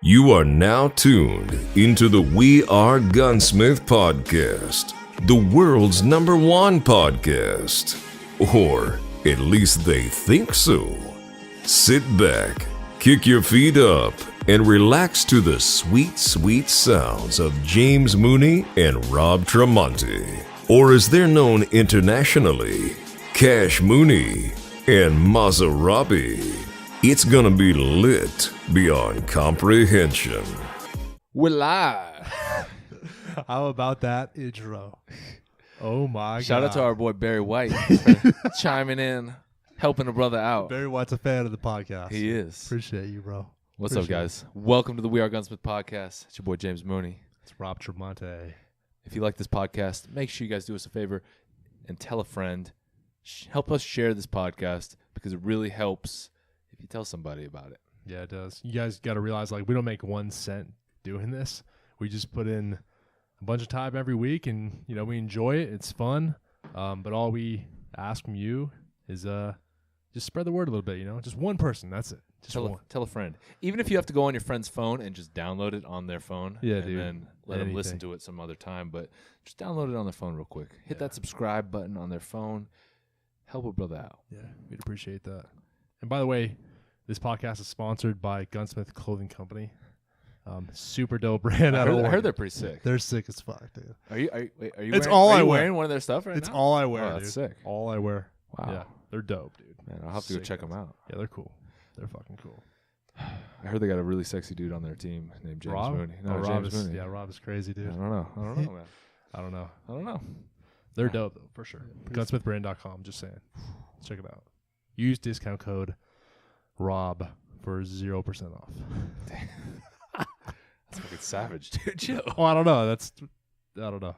You are now tuned into the We Are Gunsmith podcast, the world's #1 podcast. Or at least they think so. Sit back, kick your feet up, and relax to the sweet, sweet sounds of James Mooney and Rob TRAMONTE, or as they're known internationally, Cash Mooney and Maserati. It's gonna be lit beyond comprehension. We're live. How about that intro? Oh my God. Shout out to our boy Barry White for chiming in, helping a brother out. Barry White's a fan of the podcast. He is. Appreciate you, bro. What's up, guys? Welcome to the We Are Gunsmith podcast. It's your boy James Mooney. It's Rob TRAMONTE. If you like this podcast, make sure you guys do us a favor and tell a friend. Help us share this podcast because it really helps if you tell somebody about it. Yeah, it does. You guys got to realize, like, we don't make 1 cent doing this. We just put in a bunch of time every week, and, you know, we enjoy it. It's fun. But all we ask from you is just spread the word a little bit, you know? Just one person. That's it. Just tell a friend. Even if you have to go on your friend's phone and just download it on their phone. Yeah, and dude. then let them listen to it some other time. But just download it on their phone real quick. Hit that subscribe button on their phone. Help a brother out. Yeah, we'd appreciate that. And by the way, this podcast is sponsored by Gunsmith Clothing Company. Super dope brand. I heard they're pretty sick. They're sick as fuck, dude. Are you It's all I wear. wearing one of their stuff right now? It's all I wear, Oh, dude. that's sick. All I wear. Wow. Yeah, they're dope, dude. Man, I'll have to go Sick check them guys. out. Yeah, they're cool. They're fucking cool. I heard they got a really sexy dude on their team named James Rob? Mooney. No, Rob James is, Mooney. yeah, Rob is crazy, dude. I don't know, man. I don't know. I don't know. They're dope, though, for sure. Gunsmithbrand.com, just saying. Check it out. Use discount code ROB for 0% off. That's fucking savage, dude. Chill. Oh, I don't know. I don't know.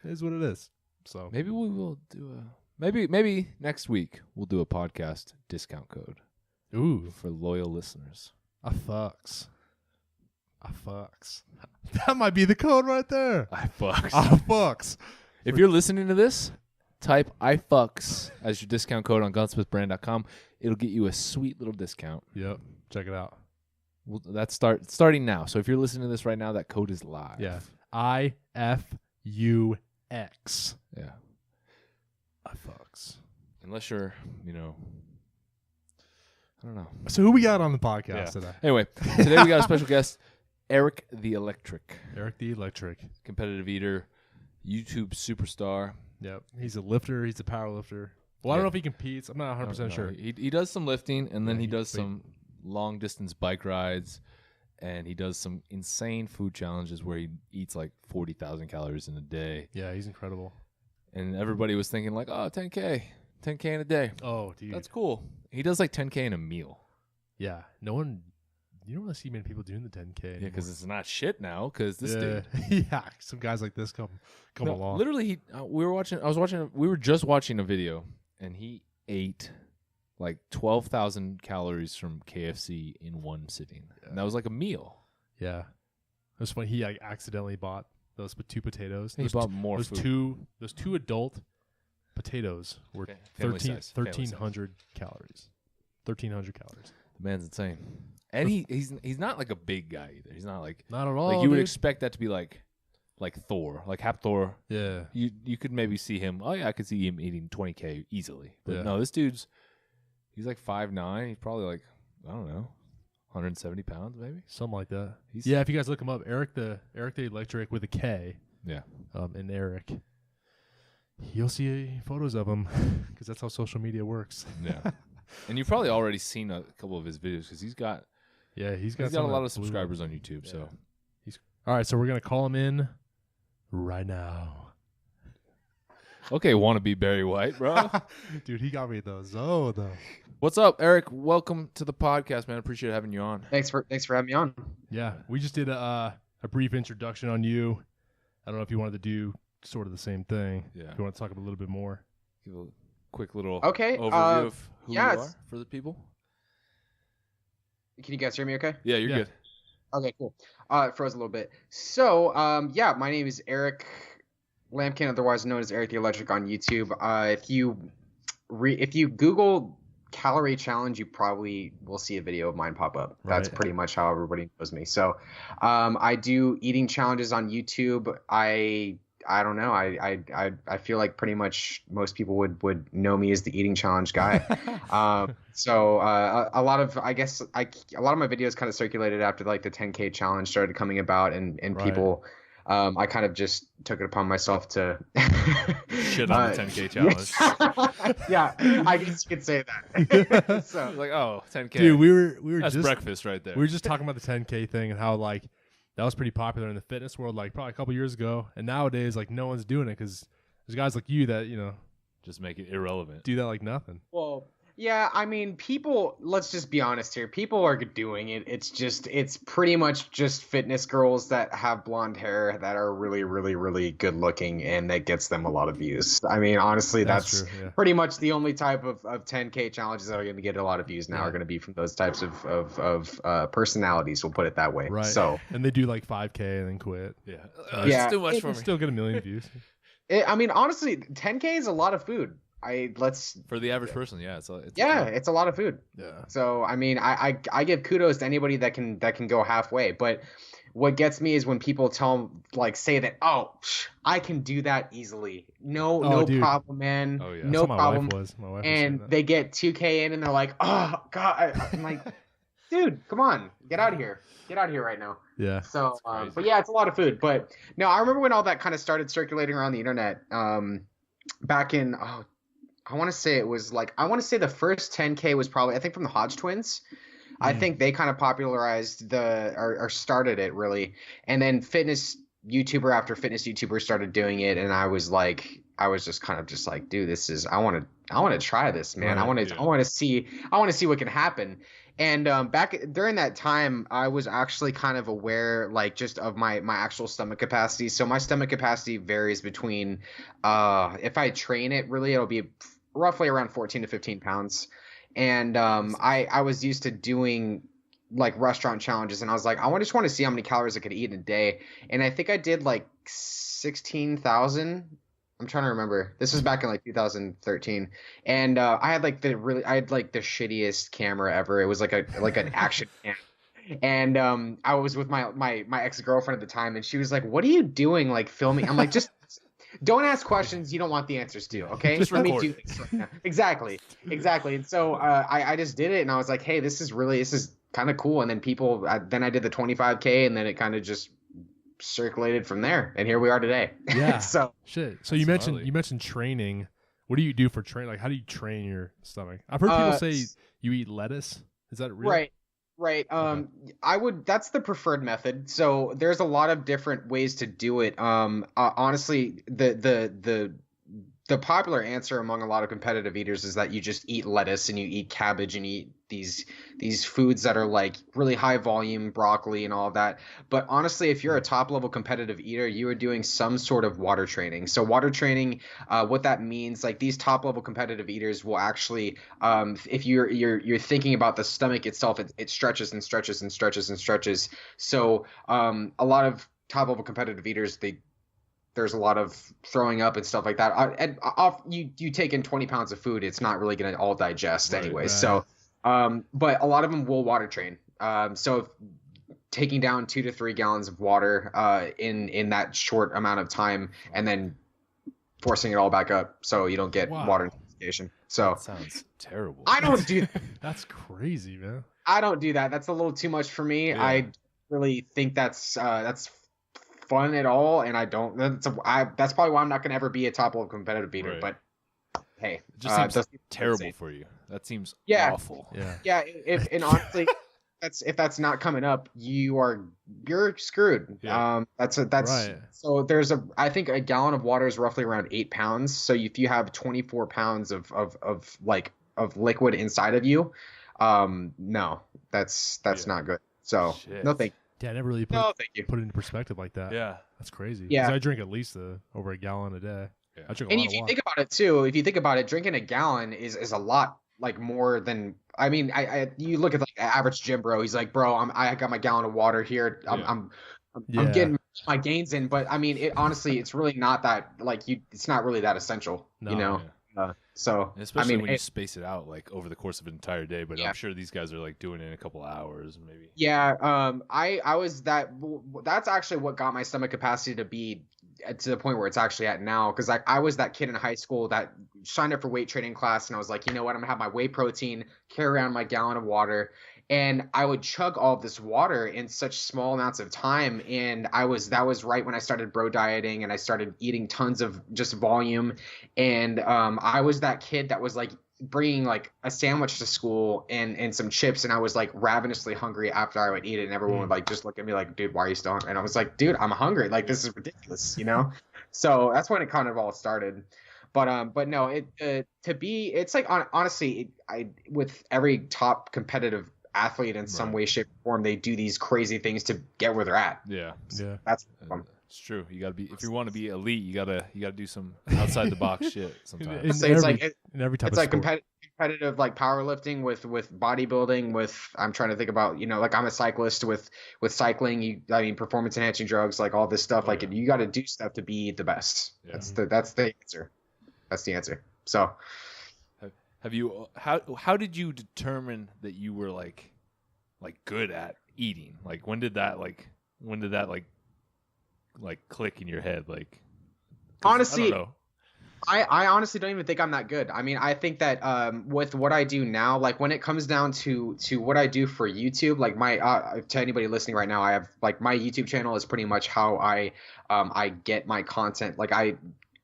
It is what it is. So Maybe we will do maybe next week we'll do a podcast discount code. Ooh. For loyal listeners. I fucks. That might be the code right there. I fucks. I fucks. If you're listening to this, type I fucks as your discount code on gunsmithbrand.com. It'll get you a sweet little discount. Yep. Check it out. Well, that's starting now. So if you're listening to this right now, that code is live. Yeah. IFUX. Yeah. I fucks. Unless you're, I don't know. So who we got on the podcast today? Anyway, today we got a special guest, Erik the Electric. Erik the Electric. Competitive eater, YouTube superstar. Yep. He's a lifter. He's a power lifter. Well, I don't know if he competes. I'm not 100% sure. He does some lifting, and then Yeah, he does some long distance bike rides, and he does some insane food challenges where he eats like 40,000 calories in a day. Yeah, he's incredible. And everybody was thinking like, oh, 10K in a day. Oh, dude. That's cool. He does like 10K in a meal. Yeah. You don't really see many people doing the 10K anymore. Yeah, because it's not shit now. Because this dude, yeah, some guys like this come along. Literally, we were just watching a video, and he ate like 12,000 calories from KFC in one sitting, and that was like a meal. Yeah, it was funny. He accidentally bought those 2 potatoes. He bought more those food. Those two adult potatoes were Family size. 1,300 calories. 1,300 calories. The man's insane, and he's not like a big guy either. He's not like not at all. Like you would expect that to be like Thor, like Thor. Yeah, you could maybe see him. Oh yeah, I could see him eating 20K easily. But no, this dude's he's like 5'9". He's probably like, I don't know, 170 pounds maybe, something like that. If you guys look him up, Erik the Electric with a K. Yeah. And Erik. You'll see photos of him because that's how social media works. Yeah. And you've probably already seen a couple of his videos because he's got a lot of subscribers on YouTube. Yeah. So all right. So we're gonna call him in right now. Okay, wannabe Barry White, bro. Dude, he got me though. What's up, Erik? Welcome to the podcast, man. Appreciate having you on. Thanks for having me on. Yeah, we just did a brief introduction on you. I don't know if you wanted to do sort of the same thing. Yeah. If you want to talk a little bit more. Give a quick little overview of who you are for the people. Can you guys hear me okay? Yeah, you're good. Okay, cool. It froze a little bit. So, my name is Erik Lamkin, otherwise known as Erik the Electric on YouTube. If you Google calorie challenge, you probably will see a video of mine pop up. That's Right. pretty much how everybody knows me. So I do eating challenges on YouTube. I don't know. I feel like pretty much most people would know me as the eating challenge guy. So a lot of I guess a lot of my videos kind of circulated after like the 10K challenge started coming about, and Right. people. I kind of just took it upon myself to Shit on the 10K challenge. Yeah, I guess you could say that. I was So like, oh, 10K. Dude, we were That's just breakfast right there. we were just talking about the 10K thing and how like that was pretty popular in the fitness world like probably a couple years ago, and nowadays like no one's doing it because there's guys like you that Just make it irrelevant. do that like nothing. well, yeah, I mean, people, let's just be honest here. People are doing it. It's pretty much just fitness girls that have blonde hair that are really, really, really good looking, and that gets them a lot of views. I mean, honestly, that's true, yeah. pretty much the only type of 10K challenges that are going to get a lot of views now Yeah. are going to be from those types of personalities, we'll put it that way. Right. So, And they do like 5K and then quit. Yeah. Yeah. It's too much for me. Still get a million views. I mean, honestly, 10K is a lot of food. For the average person, yeah. It's a lot of food. Yeah. So I mean, I give kudos to anybody that can go halfway. But what gets me is when people say that, oh, I can do that easily. No dude. problem, man. Oh, yeah. No That's what problem. My wife was And saying that. they get 2K in and they're like, oh God. I'm like, dude, come on, get out of here. Get out of here right now. Yeah. So, crazy. but yeah, it's a lot of food. But no, I remember when all that kind of started circulating around the internet. Back in I want to say the first 10K was probably, I think, from the Hodge twins. I think they kind of popularized or started it really. And then fitness YouTuber after fitness YouTuber started doing it. And I was just kind of just like, dude, I want to try this, man. Right, I want to see what can happen. And back during that time, I was actually kind of aware, like, just of my actual stomach capacity. So my stomach capacity varies between, if I train it, really, it'll be roughly around 14 to 15 pounds. And I was used to doing like restaurant challenges, and I was like, I just want to see how many calories I could eat in a day. And I think I did like 16,000. I'm trying to remember. This was back in like 2013, and I had like the shittiest camera ever. It was like an action cam, and I was with my ex-girlfriend at the time, and she was like, "What are you doing? Like filming?" I'm like, "Just don't ask questions you don't want the answers to. Okay, Just let me record. do this right now." Exactly. And so I just did it, and I was like, "Hey, this is kind of cool." And then then I did the 25K, and then it kind of just circulated from there, and here we are today. Yeah. So Shit. So you That's gnarly. mentioned training. What do you do for training? Like, how do you train your stomach? I've heard people say you eat lettuce. Is that real? Right. Okay. That's the preferred method. So there's a lot of different ways to do it. Honestly, the popular answer among a lot of competitive eaters is that you just eat lettuce and you eat cabbage and you eat these foods that are like really high volume, broccoli and all of that. But honestly, if you're a top level competitive eater, you are doing some sort of water training. So water training, what that means, like these top level competitive eaters will actually, if you're thinking about the stomach itself, it stretches and stretches and stretches and stretches. So a lot of top level competitive eaters, there's a lot of throwing up and stuff like that. You take in 20 pounds of food, it's not really going to all digest anyway. Right. So, but a lot of them will water train. So taking down 2 to 3 gallons of water in that short amount of time, and then forcing it all back up so you don't get water intoxication. So That sounds terrible. I don't do that. That's crazy, man. I don't do that. That's a little too much for me. Yeah. I really think that's fun at all, and I don't. That's probably why I'm not going to ever be a top level competitive eater. Right. But hey, It just seems that's terrible insane. for you. That seems Yeah. awful. Yeah. Yeah, and honestly, if that's not coming up, you're screwed. Yeah. That's Right. so I think a gallon of water is roughly around 8 pounds. So if you have 24 pounds of liquid inside of you, no, that's not good. So Shit. no thank Yeah, I never really no thank you. put it into perspective like that. Yeah. That's crazy. Yeah. 'Cause I drink at least over a gallon a day. Yeah. I drink a And lot if of you water. think about it too, drinking a gallon is a lot, like more than, I mean, you look at like the average gym bro, he's like, bro, I got my gallon of water here. I'm getting my gains in, but I mean, honestly, it's really not that, like, it's not really that essential, No, you know? So And especially I mean, when you space it out like over the course of an entire day. But I'm sure these guys are like doing it in a couple hours, maybe. yeah, I was that's actually what got my stomach capacity to be to the point where it's actually at now. Because like I was that kid in high school that signed up for weight training class, and I was like, you know what, I'm gonna have my whey protein, carry around my gallon of water, and I would chug all of this water in such small amounts of time. And that was right when I started bro dieting, and I started eating tons of just volume. And I was that kid that was like bringing like a sandwich to school and some chips, and I was like ravenously hungry after I would eat it, and everyone would like just look at me like, dude, why are you still hungry? And I was like, dude, I'm hungry, like this is ridiculous, you know. So that's when it kind of all started. But no, it's like honestly, I with every top competitive athlete in some way, shape, or form, they do these crazy things to get where they're at. Yeah. That's it's true. You gotta be, if you want to be elite, you gotta do some outside the box shit sometimes. In every type it's of like sport. competitive like powerlifting with bodybuilding, with I'm trying to think about, you know, like I'm a cyclist with cycling, I mean performance enhancing drugs, like all this stuff, like you got to do stuff to be the best. That's the answer. That's the answer. So have you how did you determine that you were like good at eating? Like when did that click in your head? Like honestly, I don't know. I honestly don't even think I'm that good. I mean, I think that with what I do now, like when it comes down to what I do for YouTube, like my to anybody listening right now, I have like my YouTube channel is pretty much how I get my content. Like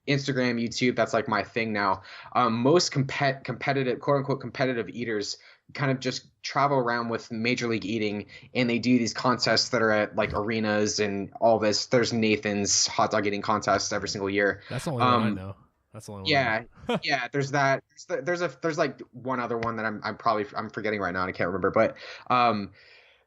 Instagram, YouTube, that's like my thing now. Most competitive, quote unquote, competitive eaters kind of just travel around with Major League Eating, and they do these contests that are at like arenas and all this. There's Nathan's hot dog eating contests every single year. That's the only one I know. That's the only one. Yeah. There's that. There's like one other one that I'm forgetting right now, and I can't remember. But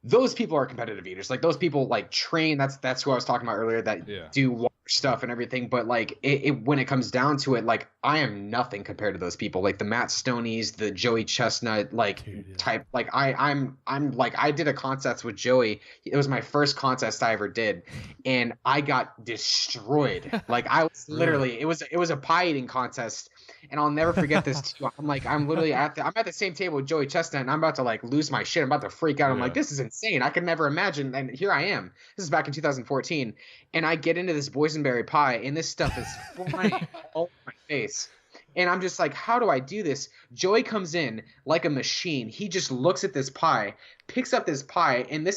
those people are competitive eaters. Like those people like train. That's who I was talking about earlier. That do water stuff and everything. But like when it comes down to it, like I am nothing compared to those people. Like the Matt Stoneys, the Joey Chestnut, like type. Like I'm like I did a contest with Joey. It was my first contest I ever did, and I got destroyed. Like I was literally. It was a pie eating contest. And I'll never forget this too. I'm literally I'm at the same table with Joey Chestnut, and I'm about to like lose my shit. I'm about to freak out. I'm like, this is insane. I could never imagine. And here I am. This is back in 2014, and I get into this boysenberry pie, and this stuff is flying all over my face. And I'm just like, how do I do this? Joey comes in like a machine. He just looks at this pie, picks up this pie, and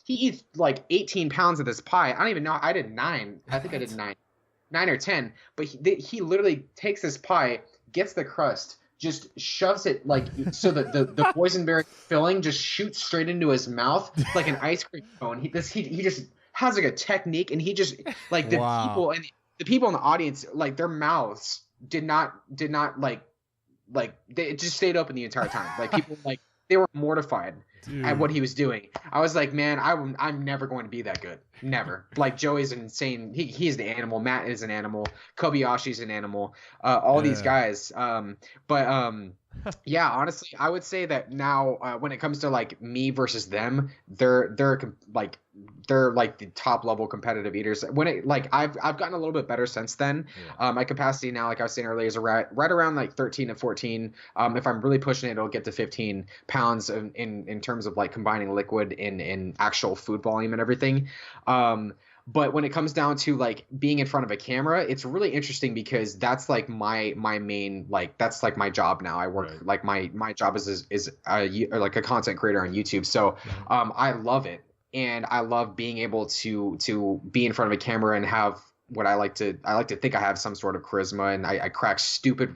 he eats like 18 pounds of this pie. I don't even know. I did 9. I think I did 9 or 10. But he literally takes this pie, gets the crust, just shoves it like so that the boysenberry filling just shoots straight into his mouth like an ice cream cone. He just has like a technique, and he just like the people in the audience, like their mouths did not like it just stayed open the entire time. Like people like they were mortified at what he was doing. I was like, man, I'm never going to be that good. Never. Like Joey's insane. He's the animal. Matt is an animal. Kobayashi's an animal. All these guys. Yeah, honestly, I would say that now when it comes to like me versus them, they're like the top level competitive eaters. When it like I've gotten a little bit better since then. My capacity now, like I was saying earlier, is right around like 13 to 14. If I'm really pushing it, it'll get to 15 pounds in terms of like combining liquid and actual food volume and everything. But when it comes down to like being in front of a camera, it's really interesting because that's like my main, like that's like my job now. I work like my job is like a content creator on YouTube. So I love it, and I love being able to be in front of a camera and have what I like to think I have some sort of charisma, and I crack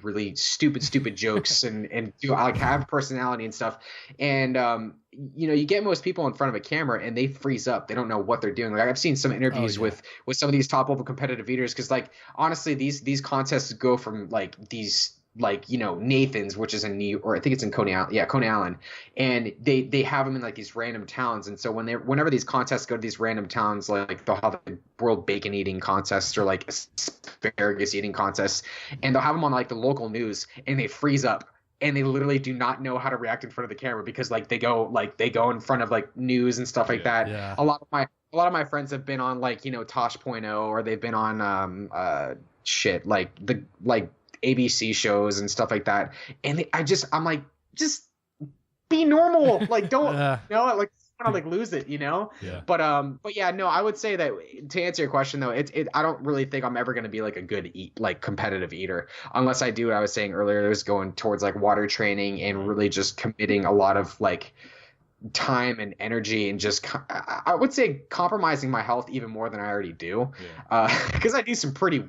really stupid jokes and do I like have personality and stuff. And you know, you get most people in front of a camera and they freeze up. They don't know what they're doing. Like I've seen some interviews with some of these top level competitive eaters, because like honestly these contests go from like these like, you know, Nathan's, which is in New York, or I think it's in Coney Island, and they have them in like these random towns. And so whenever these contests go to these random towns, like they'll have the world bacon eating contests or like asparagus eating contests, and they'll have them on like the local news, and they freeze up. And they literally do not know how to react in front of the camera, because like they go in front of like news and stuff like that. Yeah. A lot of my friends have been on like, you know, Tosh.0, or they've been on ABC shows and stuff like that. And I'm like, just be normal. Like, don't, like, want to like lose it, Yeah. But yeah, no, I would say that to answer your question though, I don't really think I'm ever going to be like a good competitive eater unless I do what I was saying earlier. It was going towards like water training and really just committing a lot of like time and energy and just I would say compromising my health even more than I already do, because I do some pretty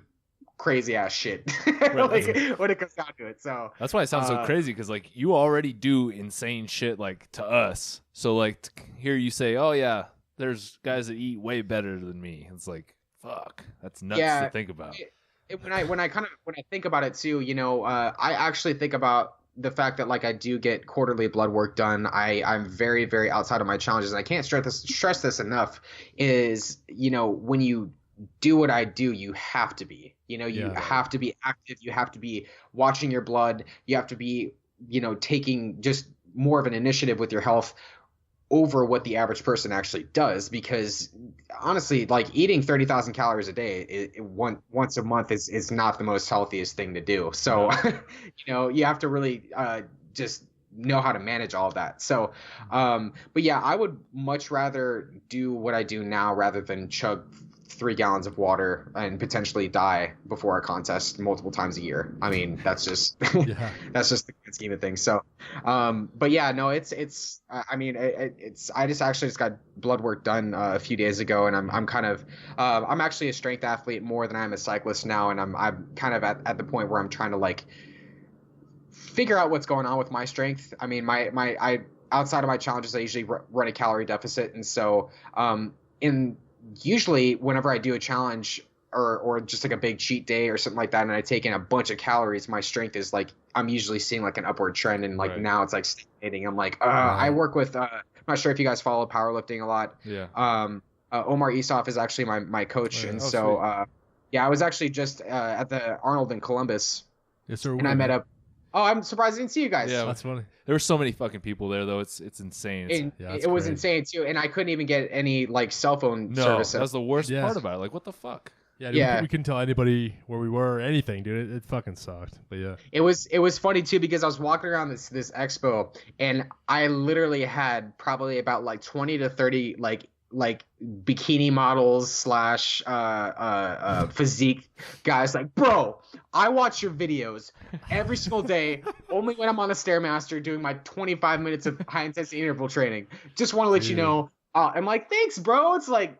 crazy ass shit like when it comes down to it. So that's why it sounds so crazy, because like you already do insane shit like to us. So like to hear you say, oh yeah, there's guys that eat way better than me. It's like, fuck, that's nuts to think about. When I think about it too, I actually think about the fact that like I do get quarterly blood work done. I'm very, very outside of my challenges. And I can't stress this enough is, when you do what I do, you have to be, you have to be active. You have to be watching your blood. You have to be, taking just more of an initiative with your health over what the average person actually does, because honestly, like eating 30,000 calories a day once a month is not the most healthiest thing to do. So, you have to really just know how to manage all of that. So, but yeah, I would much rather do what I do now rather than chug 3 gallons of water and potentially die before a contest multiple times a year. I mean, that's just that's just the grand scheme of things. So, but yeah, no, I just actually got blood work done a few days ago, and I'm actually a strength athlete more than I'm a cyclist now, and I'm kind of at the point where I'm trying to like figure out what's going on with my strength. I mean, I outside of my challenges, I usually run a calorie deficit, and so usually whenever I do a challenge or just like a big cheat day or something like that, and I take in a bunch of calories, my strength is like, I'm usually seeing like an upward trend, and like now it's like stagnating. I'm like, I work with, I'm not sure if you guys follow powerlifting a lot. Yeah. Omar Isov is actually my coach. And so, I was actually just at the Arnold in Columbus. Yes, sir. And I met up. Oh, I'm surprised I didn't see you guys. Yeah, that's funny. There were so many fucking people there, though. It's insane. It was insane too, and I couldn't even get any like cell phone service. That's the worst part about it. Like, what the fuck? Yeah, dude, we couldn't tell anybody where we were or anything, dude. It fucking sucked. But yeah, it was funny too, because I was walking around this expo, and I literally had probably about like 20 to 30 like bikini models / physique guys like, bro, I watch your videos every single day, only when I'm on the Stairmaster doing my 25 minutes of high intensity interval training. Just want to let you know. I'm like, thanks, bro. It's like,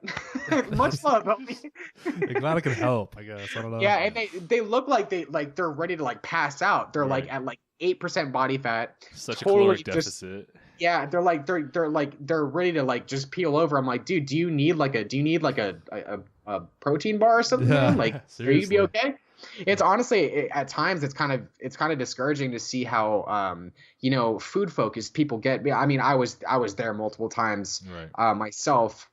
much love, homie. Glad I can help, I guess. I don't know. Yeah, and they look like they're ready to like pass out. They're like at like 8% body fat. Such a caloric deficit. Yeah, they're ready to like just peel over. I'm like, dude, do you need like a protein bar or something? Yeah, like, are you be okay? It's honestly, at times it's kind of discouraging to see how food focused people get. I mean, I was there multiple times myself.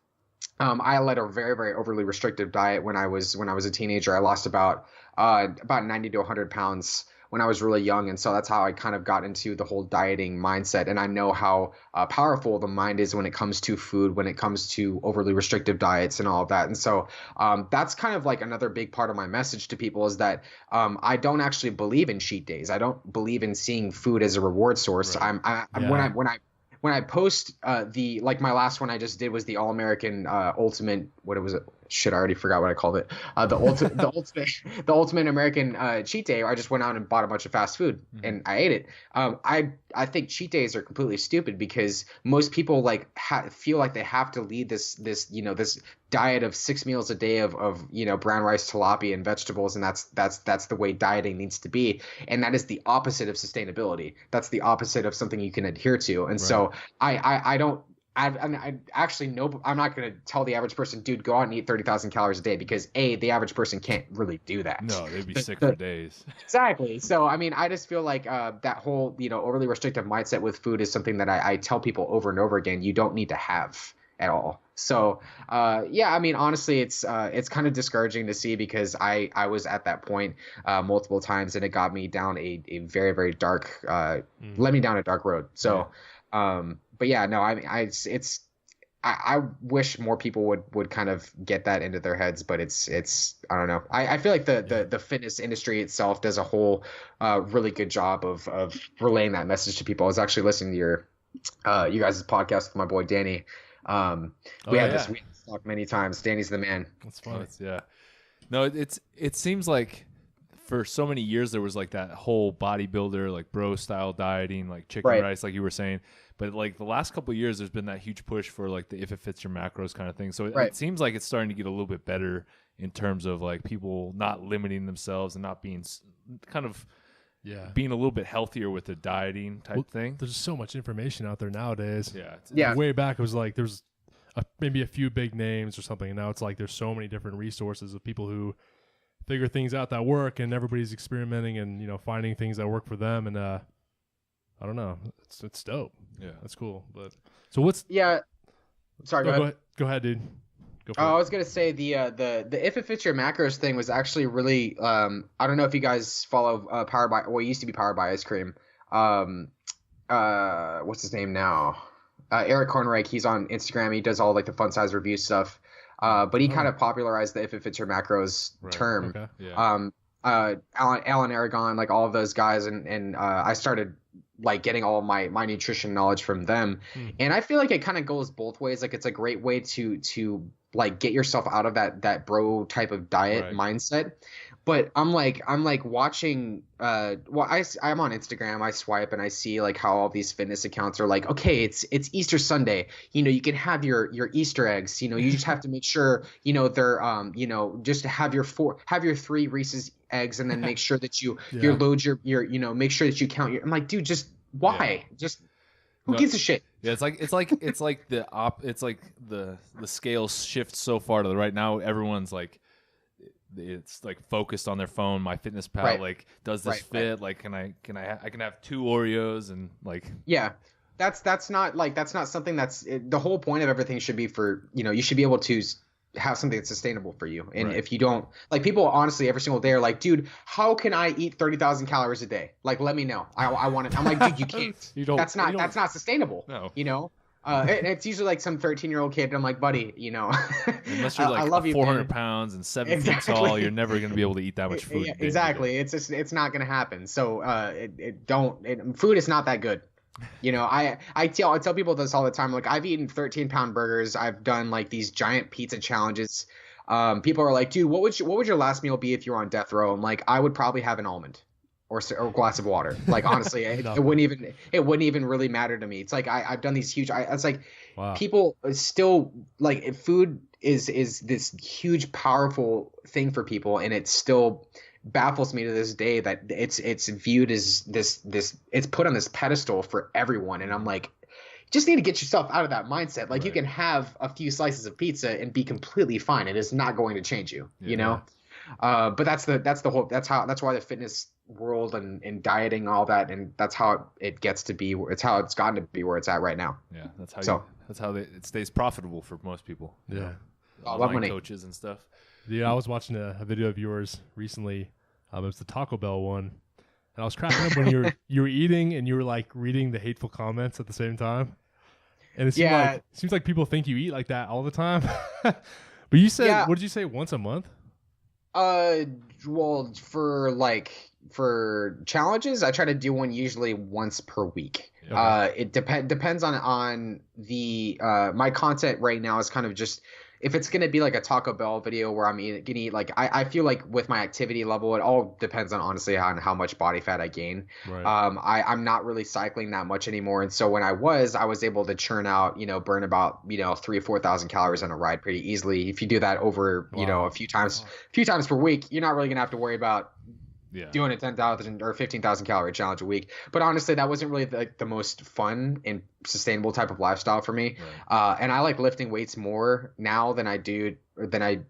I led a very, very overly restrictive diet when I was a teenager. I lost about 90 to 100 pounds when I was really young. And so that's how I kind of got into the whole dieting mindset. And I know how powerful the mind is when it comes to food, when it comes to overly restrictive diets and all of that. And so that's kind of like another big part of my message to people is that I don't actually believe in cheat days. I don't believe in seeing food as a reward source. When I post my last one I just did was the All-American Ultimate, what was it? Shit, I already forgot what I called it. The ultimate American cheat day. I just went out and bought a bunch of fast food and I ate it. I think cheat days are completely stupid because most people like feel like they have to lead this diet of 6 meals a day of brown rice, tilapia, and vegetables, and that's the way dieting needs to be. And that is the opposite of sustainability. That's the opposite of something you can adhere to. And so I actually know I'm not going to tell the average person, dude, go out and eat 30,000 calories a day, because the average person can't really do that. No, they'd be sick for days. Exactly. So, I mean, I just feel like that whole, overly restrictive mindset with food is something that I tell people over and over again, you don't need to have at all. So, I mean, honestly, it's kind of discouraging to see, because I was at that point multiple times, and it got me down a very, very dark, led me down a dark road. So, but yeah, no, I mean, I wish more people would kind of get that into their heads, but it's I don't know. I feel like the fitness industry itself does a whole really good job of relaying that message to people. I was actually listening to your you guys' podcast with my boy Danny. We had this talk many times. Danny's the man. That's fun. Yeah. No, it seems like for so many years there was like that whole bodybuilder, like bro style dieting, like chicken rice, like you were saying. But like the last couple of years, there's been that huge push for like the if it fits your macros kind of thing. So it seems like it's starting to get a little bit better in terms of like people not limiting themselves and not being kind of being a little bit healthier with the dieting type thing. There's so much information out there nowadays. Yeah. Way back, it was like there's maybe a few big names or something, and now it's like there's so many different resources of people who figure things out that work, and everybody's experimenting and, you know, finding things that work for them. And I don't know, it's dope. Yeah, that's cool. But so what's sorry, go ahead, dude. Go for it. I was gonna say the if it fits your macros thing was actually really I don't know if you guys follow Powered by, well, it used to be Powered by Ice Cream. What's his name now? Eric Kornreich. He's on Instagram. He does all like the fun size review stuff. But he kind of popularized the if it fits your macros term. Okay. Yeah. Alan Aragon, like all of those guys, and I started like getting all of my nutrition knowledge from them. And I feel like it kind of goes both ways. Like it's a great way to like get yourself out of that bro type of diet mindset. But I'm like watching I'm on Instagram, I swipe and I see like how all these fitness accounts are like, okay, it's Easter Sunday, you know, you can have your Easter eggs, you know, you just have to make sure, you know, they're you know, just have your 3 Reese's eggs, and then make sure that you load your you know, make sure that you count your. I'm like, dude, just why? Just who gives a shit? Yeah, it's like the scales shift so far to the right now. Everyone's like, it's like focused on their phone. My Fitness Pal like, does this fit? Like, can I have 2 Oreos and like. Yeah, that's not something that's the whole point of everything should be for, you know, you should be able to have something that's sustainable for you. And if you don't, like, people honestly every single day are like, dude, how can I eat 30,000 calories a day? Like, let me know. I want it. I'm like, dude, you can't. That's not sustainable. No. You know? It's usually like some 13-year-old kid. And I'm like, buddy, you know, unless you're like I love 400 pounds and 7 feet tall, you're never going to be able to eat that much food. Exactly. It's not going to happen. So food is not that good. You know, I tell people this all the time. Like, I've eaten 13-pound burgers. I've done like these giant pizza challenges. People are like, dude, what would your last meal be if you were on death row? I'm like, I would probably have an almond or a glass of water. Like, honestly, it wouldn't even really matter to me. It's like I've done these huge. It's like people still like food is this huge powerful thing for people, and it still baffles me to this day that it's viewed as this it's put on this pedestal for everyone. And I'm like, just need to get yourself out of that mindset. Like, you can have a few slices of pizza and be completely fine. It is not going to change you, you know? But that's why the fitness world and dieting, all that, and that's how it gets to be. It's how it's gotten to be where it's at right now. Yeah. That's how it stays profitable for most people. Yeah. Online coaches and stuff. Yeah, I was watching a video of yours recently. It was the Taco Bell one, and I was cracking up when you were eating and you were like reading the hateful comments at the same time. And it seems like people think you eat like that all the time. But you said, what did you say? Once a month? Well, for challenges, I try to do one usually once per week. Okay. It depends on the my content right now is kind of just, if it's going to be like a Taco Bell video where I'm going to eat, like, I feel like with my activity level, it all depends on, honestly, on how much body fat I gain. Right. I'm not really cycling that much anymore. And so when I was able to churn out, you know, burn about, you know, 3,000 or 4,000 calories on a ride pretty easily. If you do that over, you know, a few times per week, you're not really going to have to worry about doing a 10,000 or 15,000 calorie challenge a week. But honestly, that wasn't really the most fun and sustainable type of lifestyle for me. Right. And I like lifting weights more now than I do did when I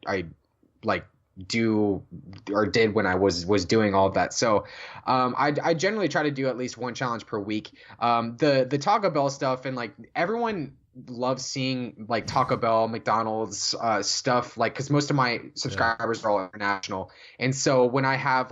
was doing all of that. So I generally try to do at least one challenge per week. The Taco Bell stuff, and like everyone love seeing like Taco Bell, McDonald's, stuff, like, because most of my subscribers are all international, and so when I have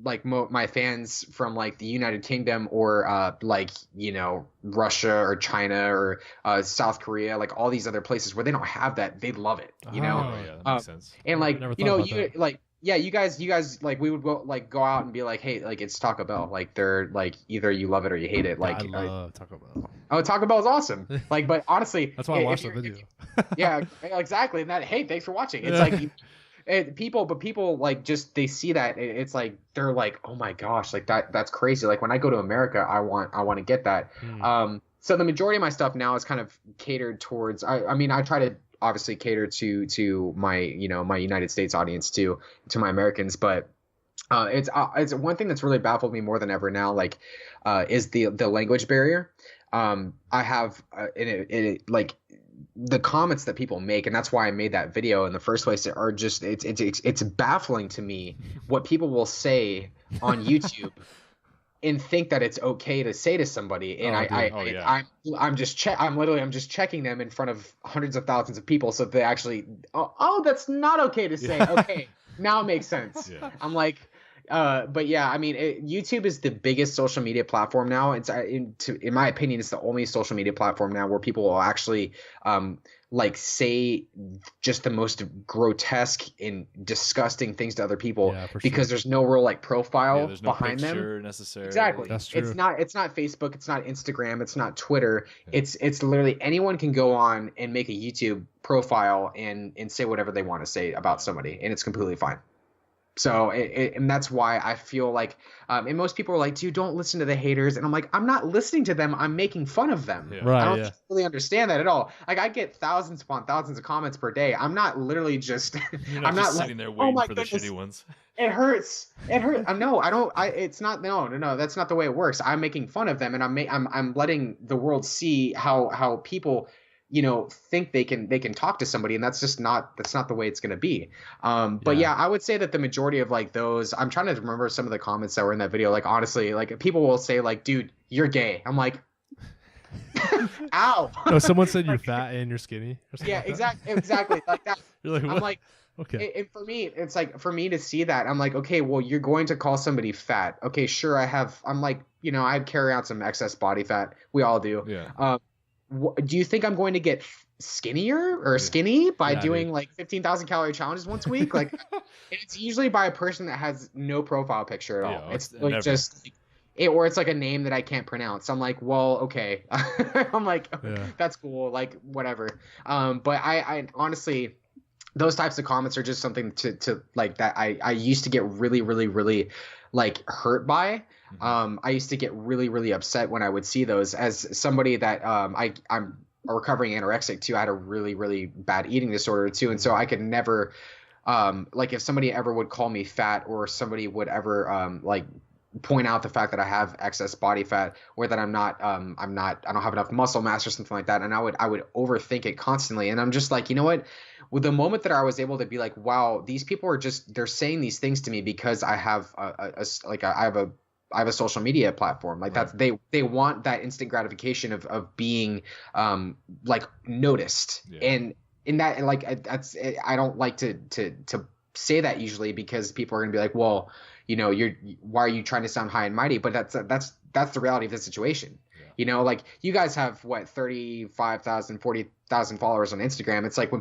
my fans from like the United Kingdom or like, you know, Russia or China or South Korea, like all these other places where they don't have that, they love it, you know. Oh yeah, that makes sense. And like, you know, that. like, yeah, you guys like, we would go out and be like, hey, like, it's Taco Bell, like, they're like, either you love it or you hate it. Like, I love Taco Bell. Oh, Taco Bell is awesome. Like, but honestly, that's why I watched the video. Yeah, exactly. And that, hey, thanks for watching. It's like people like, just, they see that, it's like, they're like, oh my gosh, like that's crazy. Like when I go to America, I want to get that. So the majority of my stuff now is kind of catered towards, I mean, I try to obviously cater to my, you know, my United States audience too, to my Americans, but it's one thing that's really baffled me more than ever now, like, is the language barrier. I have like the comments that people make, and that's why I made that video in the first place, are just, it's baffling to me what people will say on YouTube and think that it's okay to say to somebody. And I'm just checking them in front of hundreds of thousands of people, so they actually, oh, that's not okay to say. Okay, now it makes sense. I'm like, but yeah, I mean, YouTube is the biggest social media platform now. It's in my opinion, it's the only social media platform now where people will actually like say just the most grotesque and disgusting things to other people, because there's no real like profile there's no behind them. Necessarily. Exactly. That's true. It's not Facebook, it's not Instagram, it's not Twitter. It's literally anyone can go on and make a YouTube profile and say whatever they want to say about somebody, and it's completely fine. So and that's why I feel like, and most people are like, dude, don't listen to the haters. And I'm like, I'm not listening to them. I'm making fun of them. Right, I don't really understand that at all. Like, I get thousands upon thousands of comments per day. I'm not literally just, I'm not sitting there waiting for the shitty ones. It hurts. No, I don't. It's not. No. That's not the way it works. I'm making fun of them, and I'm letting the world see how people, you know, think they can talk to somebody, and that's not the way it's going to be. But yeah, I would say that the majority of like those, I'm trying to remember some of the comments that were in that video. Like, honestly, like, people will say like, dude, you're gay. I'm like, ow. No, someone said you're fat and you're skinny. Yeah, exactly like that. You're like, what? I'm like, okay. And for me, it's like, for me to see that, I'm like, okay, well, you're going to call somebody fat. Okay, sure, I'm like, you know, I carry out some excess body fat. We all do. Yeah. Do you think I'm going to get skinnier or skinny by doing like 15,000 calorie challenges once a week? Like, it's usually by a person that has no profile picture at all. It's like just like, or it's like a name that I can't pronounce. I'm like, well, okay. I'm like, that's cool. Like, whatever. But I honestly, those types of comments are just something to like, that I used to get really, really, really like hurt by. I used to get really, really upset when I would see those. As somebody that I'm a recovering anorexic too, I had a really, really bad eating disorder too, and so I could never like, if somebody ever would call me fat, or somebody would ever like point out the fact that I have excess body fat, or that I don't have enough muscle mass or something like that, and I would overthink it constantly. And I'm just like, you know what? With the moment that I was able to be like, wow, these people are just, they're saying these things to me because I have I have a social media platform. Like, that's, they want that instant gratification of being like noticed. And in that, and like, that's, I don't like to say that usually, because people are gonna be like, well, you know, why are you trying to sound high and mighty? But that's the reality of the situation. You know, like, you guys have what, 35,000, 40,000 followers on Instagram. It's like, when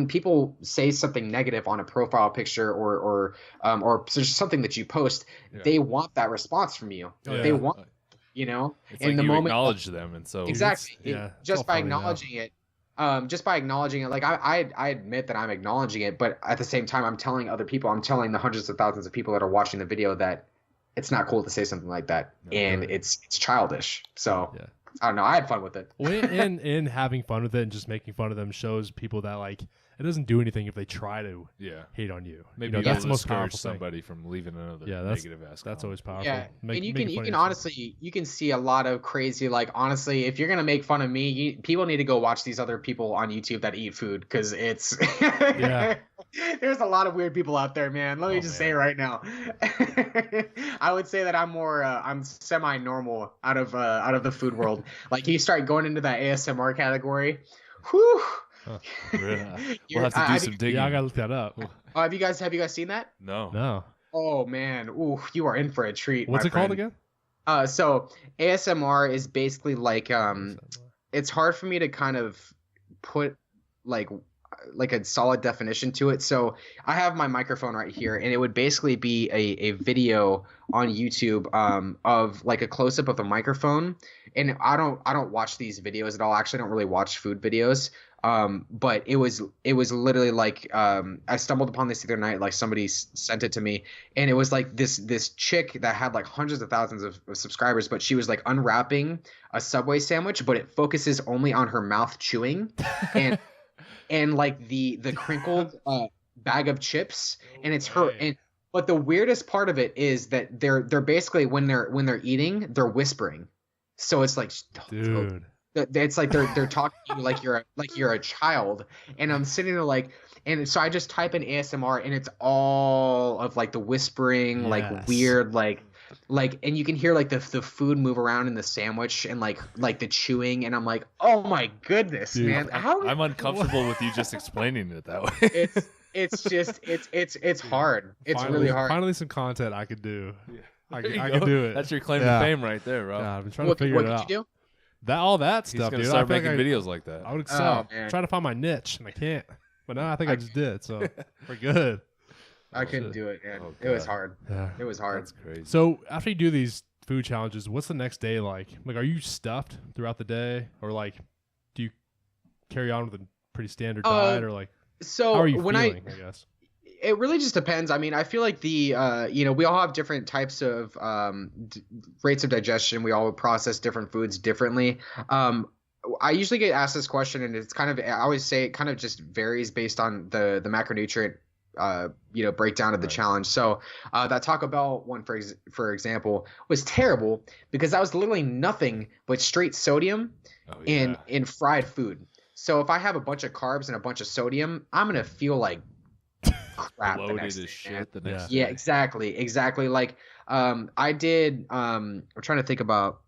people say something negative on a profile picture or there's something that you post, they want that response from you. They want, you know, it's in like the you moment, acknowledge them, and so exactly, just by acknowledging it. Like, I admit that I'm acknowledging it, but at the same time, I'm telling other people, I'm telling the hundreds of thousands of people that are watching the video that it's not cool to say something like that, and it's childish. So I don't know. I had fun with it. Well, and having fun with it and just making fun of them shows people that, like, it doesn't do anything if they try to hate on you. Maybe you know, that's the most powerful somebody from leaving another negative ass. That's always powerful. Yeah, and you can honestly, you can see a lot of crazy, like, honestly, if you're gonna make fun of me, people need to go watch these other people on YouTube that eat food, because it's There's a lot of weird people out there, man. Let me just say it right now. I would say that I'm more I'm semi-normal out of the food world. Like you start going into that ASMR category. Whew. We'll have to do some digging. Yeah, I gotta look that up. Have you guys seen that? No. Oh man, ooh, you are in for a treat. What's it called again? So ASMR is basically like it's hard for me to kind of put like a solid definition to it. So I have my microphone right here, and it would basically be a video on YouTube of like a close up of the microphone. And I don't watch these videos at all. Actually, I don't really watch food videos. But it was literally like I stumbled upon this the other night. Like somebody sent it to me, and it was like this chick that had like hundreds of thousands of subscribers, but she was like unwrapping a Subway sandwich, but it focuses only on her mouth chewing and and like the crinkled bag of chips, and it's her. And but the weirdest part of it is that they're basically when they're eating, they're whispering. So it's like, dude. It's like they're talking to you like you're a child, and I'm sitting there like, and so I just type in ASMR, and it's all of like the whispering, like weird, like, and you can hear like the food move around in the sandwich, and like the chewing, and I'm like, oh my goodness, dude, man, I'm uncomfortable with you just explaining it that way. It's just it's hard. It's really hard. Finally, some content I could do. Yeah. I can do it. That's your claim to fame right there, bro. Yeah, I've been trying to figure it out. What did you do? All that He's stuff, gonna dude. start making videos like that. I would excel. Trying to find my niche, and I can't. But now I think I just did, so we're good. I couldn't do it, man. It was hard. Yeah. It was hard. That's crazy. So after you do these food challenges, what's the next day like? Like, are you stuffed throughout the day, or like, do you carry on with a pretty standard diet, or like, so how are you feeling? I guess. It really just depends. I mean, I feel like we all have different types of rates of digestion. We all process different foods differently. I usually get asked this question, and it's kind of, I always say it kind of just varies based on the macronutrient, breakdown of the challenge. So that Taco Bell one, for example, was terrible because that was literally nothing but straight sodium in fried food. So if I have a bunch of carbs and a bunch of sodium, I'm going to feel like crap bloated the next as day, shit the next yeah, day. exactly. Like I did I'm trying to think about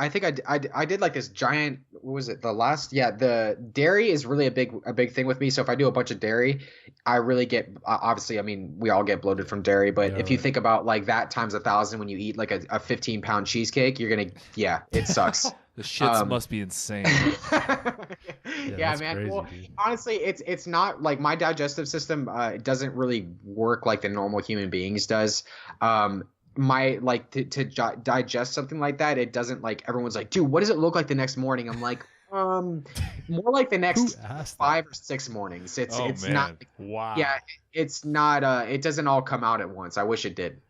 I think I did like this giant, what was it, the dairy is really a big thing with me. So if I do a bunch of dairy, I really get, obviously, I mean, we all get bloated from dairy, but if you think about like that times 1,000 when you eat like a 15-pound cheesecake, you're gonna, it sucks. The shits must be insane. Yeah, man. Crazy, well, dude. honestly, it's not like my digestive system doesn't really work like the normal human beings does. My like to digest something like that, it doesn't, like, everyone's like, dude, what does it look like the next morning? I'm like, more like the next 5 or 6 mornings. It's not. Wow. Yeah, it's not. It doesn't all come out at once. I wish it did.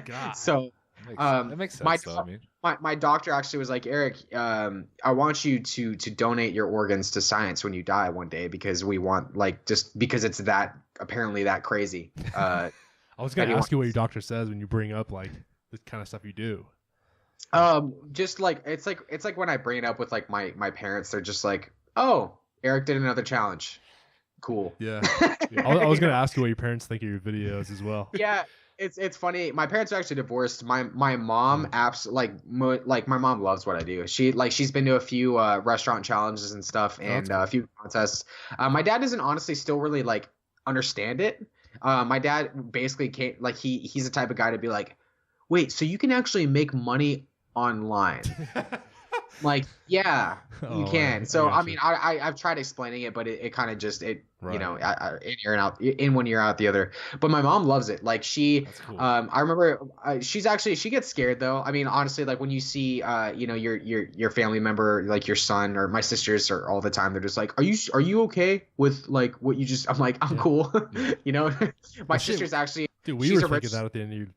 God. So. That makes sense, though, I mean. My doctor actually was like, Erik, I want you to donate your organs to science when you die one day, because we want, like, just because it's apparently that crazy. I was gonna ask you what your doctor says when you bring up like the kind of stuff you do. Just like it's like when I bring it up with like my parents, they're just like, oh, Erik did another challenge. Cool. Yeah. I was gonna ask you what your parents think of your videos as well. Yeah. It's funny. My parents are actually divorced. My mom my mom loves what I do. She's been to a few restaurant challenges and stuff, and a few contests. My dad doesn't honestly still really like understand it. My dad basically can't, like, he's the type of guy to be like, wait, so you can actually make money online? Like, yeah, you can. So I mean, I've tried explaining it, but it kind of just right. In ear and out, in one ear out the other. But my mom loves it. Like she, cool. I remember she gets scared though. I mean, honestly, like when you see your family member, like your son or my sisters, are all the time, they're just like, are you okay with like what you just? I'm like, I'm cool. My sister's actually. Dude, we were thinking that at the end of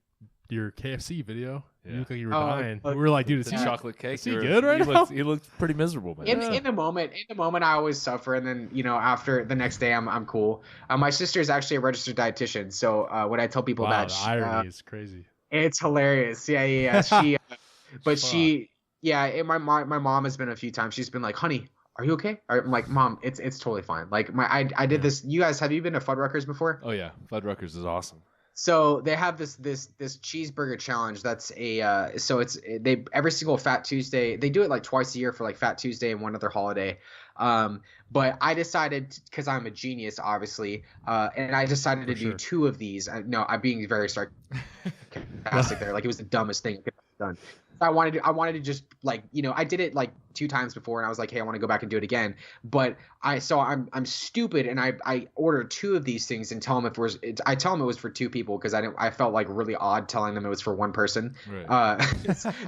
your KFC video. Yeah. You look like you were dying. We were like, dude, is he chocolate cake? Is he good right now? He looked pretty miserable, man. In the moment, I always suffer, and then after the next day, I'm cool. My sister is actually a registered dietitian, so when I tell people that, the irony is crazy. It's hilarious. Yeah. She, but she, yeah. My mom has been a few times. She's been like, honey, are you okay? I'm like, Mom, it's totally fine. Like I did this. You guys, have you been to Fuddruckers before? Oh yeah, Fuddruckers is awesome. So they have this cheeseburger challenge. That's so they every single Fat Tuesday, they do it like twice a year for like Fat Tuesday and one other holiday. But I decided, because I'm a genius, obviously, and I decided to do 2 of these. No, I'm being very sarcastic there. Like, it was the dumbest thing I could have done. I wanted to just, like, I did it like 2 times before, and I was like, hey, I want to go back and do it again. But I'm stupid, and I ordered 2 of these things and tell them I tell them it was for 2 people, because I felt like really odd telling them it was for 1 person. Right.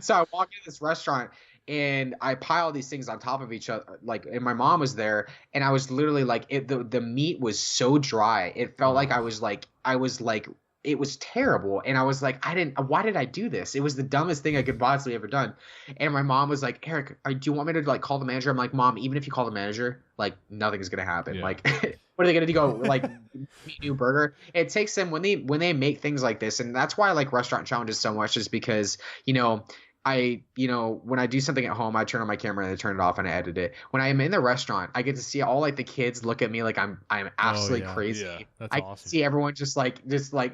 So I walked into this restaurant, and I piled these things on top of each other, like, and my mom was there, and I was literally like, the meat was so dry, it felt like I was like, it was terrible. And I was like, why did I do this? It was the dumbest thing I could possibly ever done. And my mom was like, Erik, do you want me to like call the manager? I'm like, Mom, even if you call the manager, like, nothing's going to happen. Yeah. Like, what are they going to do? Go like new burger? It takes them when they make things like this. And that's why I like restaurant challenges so much, is because, when I do something at home, I turn on my camera and I turn it off and I edit it. When I am in the restaurant, I get to see all like the kids look at me like I'm absolutely crazy. Yeah, that's I awesome. See everyone just like,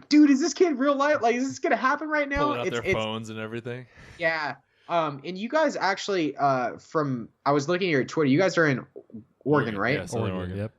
dude, is this kid real life? Like, is this gonna happen right now? Pulling out their phones and everything. Yeah. And you guys actually, I was looking at your Twitter. You guys are in Oregon, right? Yeah, Southern Oregon. Yep.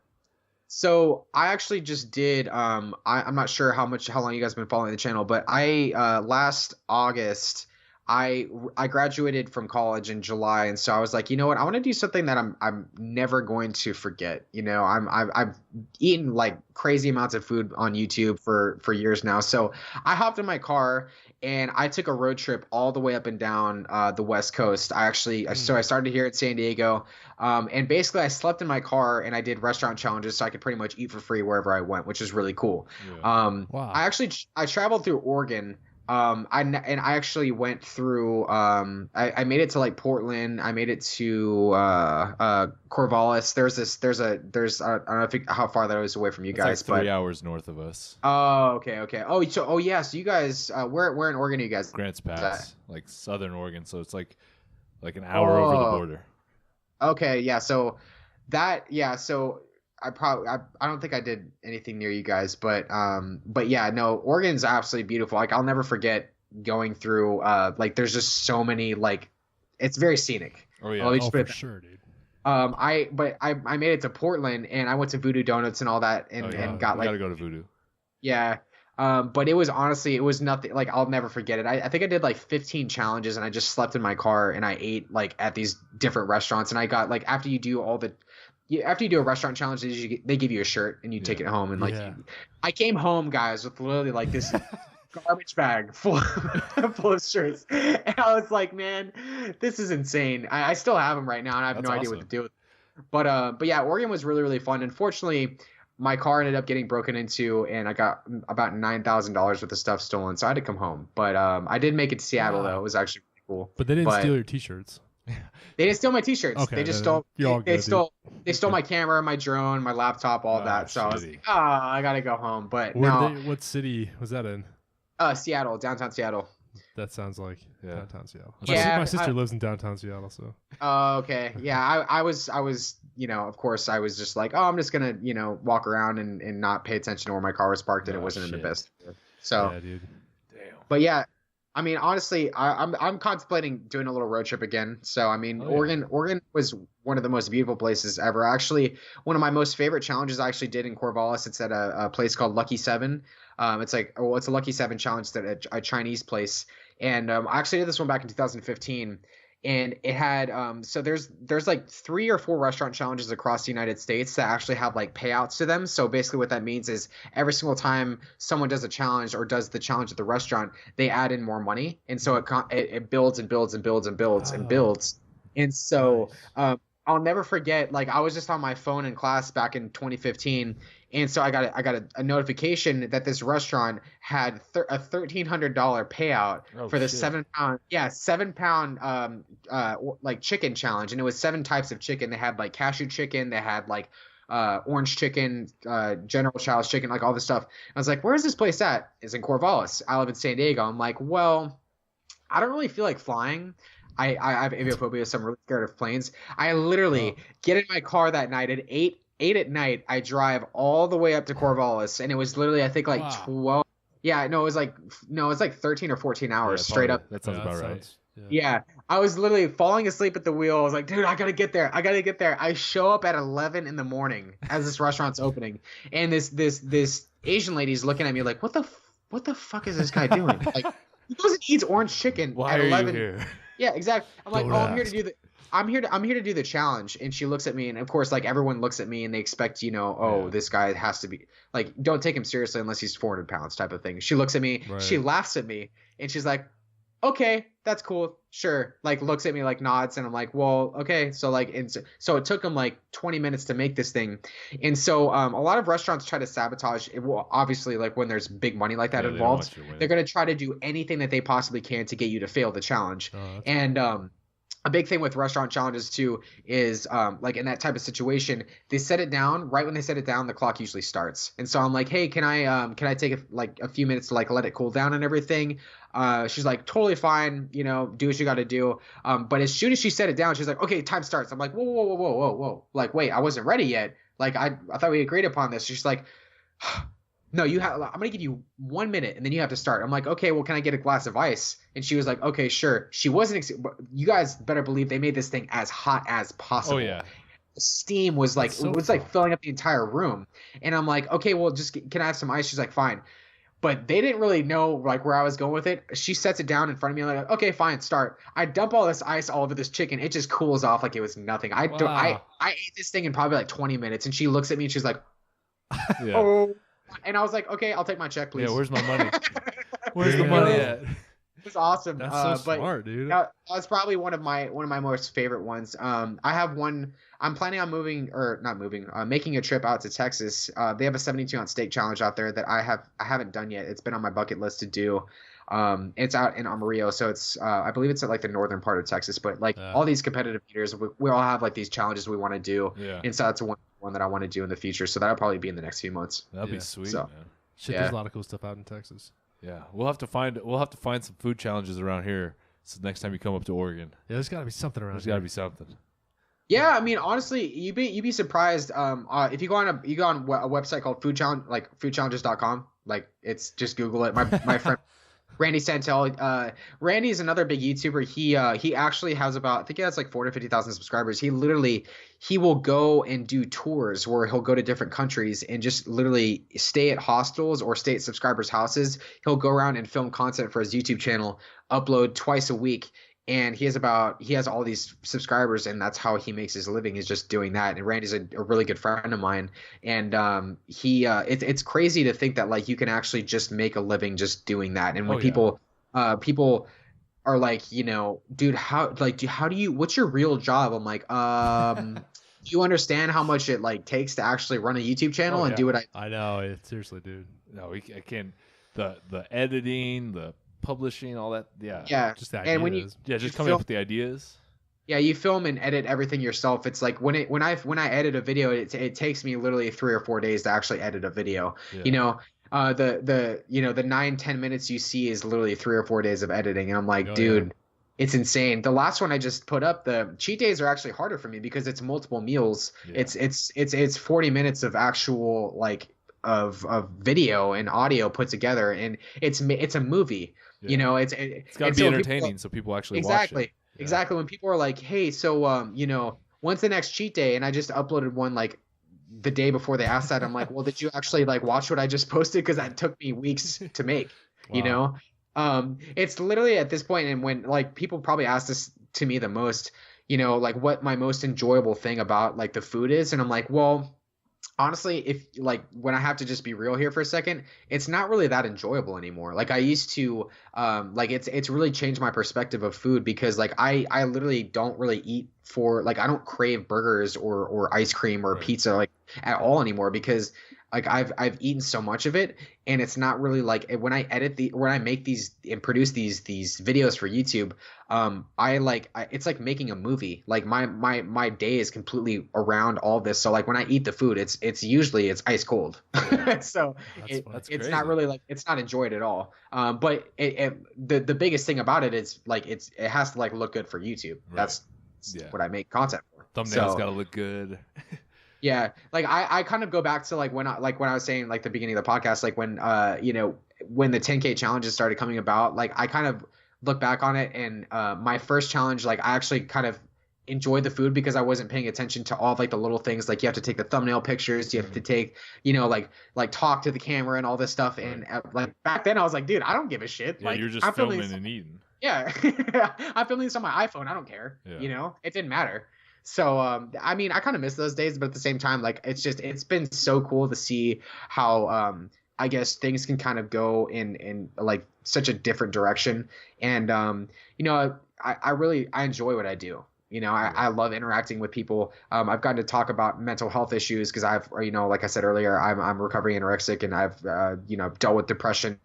So I actually just did. I'm not sure how long you guys have been following the channel, but last August, I graduated from college in July, and so I was like, you know what, I want to do something that I'm never going to forget. I've eaten like crazy amounts of food on YouTube for years now. So I hopped in my car and I took a road trip all the way up and down the West Coast. So I started here at San Diego, and basically I slept in my car and I did restaurant challenges so I could pretty much eat for free wherever I went, which is really cool. Yeah. Wow. I traveled through Oregon. I actually went through. I made it to like Portland. I made it to Corvallis. I don't know how far that was away from you guys, like 3 but hours north of us. Oh, okay. So you guys, where in Oregon are you guys? Grants Pass, like Southern Oregon. So it's like an hour over the border. Okay, yeah. So I don't think I did anything near you guys, but yeah, no, Oregon's absolutely beautiful. Like, I'll never forget going through, like, there's just so many, like, it's very scenic. Oh yeah. For sure, dude. I made it to Portland and I went to Voodoo Donuts and all that and got like, gotta go to Voodoo. Yeah. But it was nothing, like, I'll never forget it. I think I did like 15 challenges and I just slept in my car and I ate like at these different restaurants, and I got like, after you do a restaurant challenge, they give you a shirt and you take it home, and like, I came home, guys, with literally like this garbage bag full of shirts, and I was like, man, this is insane. I still have them right now, and I have no idea what to do with them. But yeah, Oregon was really, really fun. Unfortunately, my car ended up getting broken into, and I got about $9,000 worth of stuff stolen, so I had to come home. But I did make it to Seattle, though. It was actually pretty cool. But they didn't steal your t-shirts. They didn't steal my t-shirts. Okay, they just stole. They stole my camera, my drone, my laptop, all that. So I was like, I gotta go home. But what city was that in? Seattle, downtown Seattle. That sounds like downtown Seattle. Yeah, my sister lives in downtown Seattle, so. Oh, okay. Yeah, I was, of course, I was just like, I'm just gonna, walk around and not pay attention to where my car was parked, and it wasn't in the best. So. Yeah, dude. Damn. But yeah. I mean, honestly, I'm contemplating doing a little road trip again. So, I mean, Oregon was one of the most beautiful places ever. Actually, one of my most favorite challenges I actually did in Corvallis. It's at a place called Lucky 7. It's a Lucky 7 challenge at a Chinese place. And I actually did this one back in 2015. And it had so there's like 3 or 4 restaurant challenges across the United States that actually have like payouts to them. So basically what that means is every single time someone does a challenge or does the challenge at the restaurant, they add in more money. And so it builds and builds and builds and builds and builds. And so I'll never forget, like, I was just on my phone in class back in 2015, and so I got a notification that this restaurant had a $1,300 payout for the 7 pound like chicken challenge, and it was 7 types of chicken. They had like cashew chicken, they had like orange chicken, General Child's chicken, like all this stuff. I was like, where is this place at? It's in Corvallis. I live in San Diego. I'm like, well, I don't really feel like flying. I have aviophobia, so I'm really scared of planes. I literally get in my car that night at 8 at night. I drive all the way up to Corvallis, and it was literally, I think, like 12. Yeah, no, it was like 13 or 14 hours straight up. That sounds about right. Yeah, I was literally falling asleep at the wheel. I was like, dude, I gotta get there. I show up at 11 in the morning as this restaurant's opening, and this Asian lady's looking at me like, what the fuck is this guy doing? Like, he doesn't eat orange chicken Why at 11. Are you here? Yeah, exactly. I'm like, I'm here to do the challenge. And she looks at me, and of course, like, everyone looks at me and they expect, this guy has to be like, don't take him seriously unless he's 400 pounds type of thing. She looks at me, she laughs at me, and she's like, okay, that's cool, sure. Like, looks at me, like, nods, and I'm like, well, okay. So like, and so it took them like 20 minutes to make this thing, and so a lot of restaurants try to sabotage it. Well, obviously, like, when there's big money like that involved, they're gonna try to do anything that they possibly can to get you to fail the challenge. And a big thing with restaurant challenges too is like, in that type of situation, they set it down right when they set it down, the clock usually starts. And so I'm like, hey, can I take a few minutes to like let it cool down and everything? She's like, totally fine, do what you got to do. But as soon as she set it down, she's like, okay, time starts. I'm like, whoa. Like, wait, I wasn't ready yet. Like, I thought we agreed upon this. She's like, no, I'm going to give you 1 minute and then you have to start. I'm like, okay, well, can I get a glass of ice? And she was like, okay, sure. She wasn't, you guys better believe they made this thing as hot as possible. Oh, yeah. The steam was like, like filling up the entire room. And I'm like, okay, well, can I have some ice? She's like, fine. But they didn't really know like where I was going with it. She sets it down in front of me. I'm like, okay, fine, start. I dump all this ice all over this chicken. It just cools off like it was nothing. I ate this thing in probably like 20 minutes. And she looks at me and she's like, oh. And I was like, okay, I'll take my check, please. Yeah, where's my money? Where's the money at? It was awesome. That's so smart, dude. That was probably one of my most favorite ones. I have one. I'm planning on making a trip out to Texas. They have a 72-ounce steak challenge out there that I haven't done yet. It's been on my bucket list to do. It's out in Amarillo, so it's I believe it's at like the northern part of Texas. But like all these competitive eaters, we all have like these challenges we want to do. Yeah. And so that's one that I want to do in the future. So that'll probably be in the next few months. That'd be sweet, man. Shit, there's a lot of cool stuff out in Texas. Yeah, we'll have to find some food challenges around here. So next time you come up to Oregon, there's got to be something around. There's got to be something. Yeah, I mean, honestly, you'd be surprised. If you go on a website called foodchallenges.com, like, it's just Google it. My friend Randy Santel, Randy is another big YouTuber. He actually has about, I think he has like 450,000 subscribers. He will go and do tours where he'll go to different countries and just literally stay at hostels or stay at subscribers' houses. He'll go around and film content for his YouTube channel, upload twice a week. And he has all these subscribers, and that's how he makes his living, is just doing that. And Randy's a really good friend of mine. And it's crazy to think that like you can actually just make a living just doing that. And when people are like, dude, what's your real job? I'm like, do you understand how much it like takes to actually run a YouTube channel and do what I know. Seriously, dude. No, I can't. The editing, the publishing, all that, just the ideas. And when just coming up with the ideas. Yeah, you film and edit everything yourself. It's like when I edit a video, it takes me literally 3 or 4 days to actually edit a video. The 9-10 minutes you see is literally 3 or 4 days of editing, and I'm like, dude, it's insane. The last one I just put up, the cheat days are actually harder for me because it's multiple meals. Yeah. It's 40 minutes of actual like of video and audio put together, and it's a movie. Yeah. It's got to be entertaining, so people actually watch it. Exactly. When people are like, hey, so when's the next cheat day? And I just uploaded one like the day before they asked that. I'm like, well, did you actually like watch what I just posted? Because that took me weeks to make. Wow. It's literally at this point, and when like people probably ask this to me the most, like what my most enjoyable thing about like the food is, and I'm like, well, honestly, if like when I have to just be real here for a second, it's not really that enjoyable anymore. Like I used to, like it's really changed my perspective of food, because like I literally don't really eat for like, I don't crave burgers or ice cream or pizza. Like at all anymore, because like I've eaten so much of it, and it's not really like when I make these and produce these videos for YouTube, it's like making a movie. Like my day is completely around all this. So like when I eat the food, it's usually ice cold. So it's not really like, it's not enjoyed at all. But the biggest thing about it is like it has to like look good for YouTube. Right. That's what I make content for. Thumbnails gotta look good. Yeah, like I kind of go back to like when I was saying like the beginning of the podcast, like when when the 10K challenges started coming about, like I kind of look back on it, and my first challenge, like I actually kind of enjoyed the food because I wasn't paying attention to all of, like the little things, like you have to take the thumbnail pictures, you have to take, like talk to the camera and all this stuff, and like back then I was like, dude, I don't give a shit. Yeah, like you're just filming and eating. Yeah, I'm filming this on my iPhone. I don't care. Yeah. It didn't matter. So, I mean, I kind of miss those days, but at the same time, like, it's been so cool to see how, I guess things can kind of go in like such a different direction. And, I really enjoy what I do. I love interacting with people. I've gotten to talk about mental health issues because I've, like I said earlier, I'm recovering anorexic, and I've, dealt with depression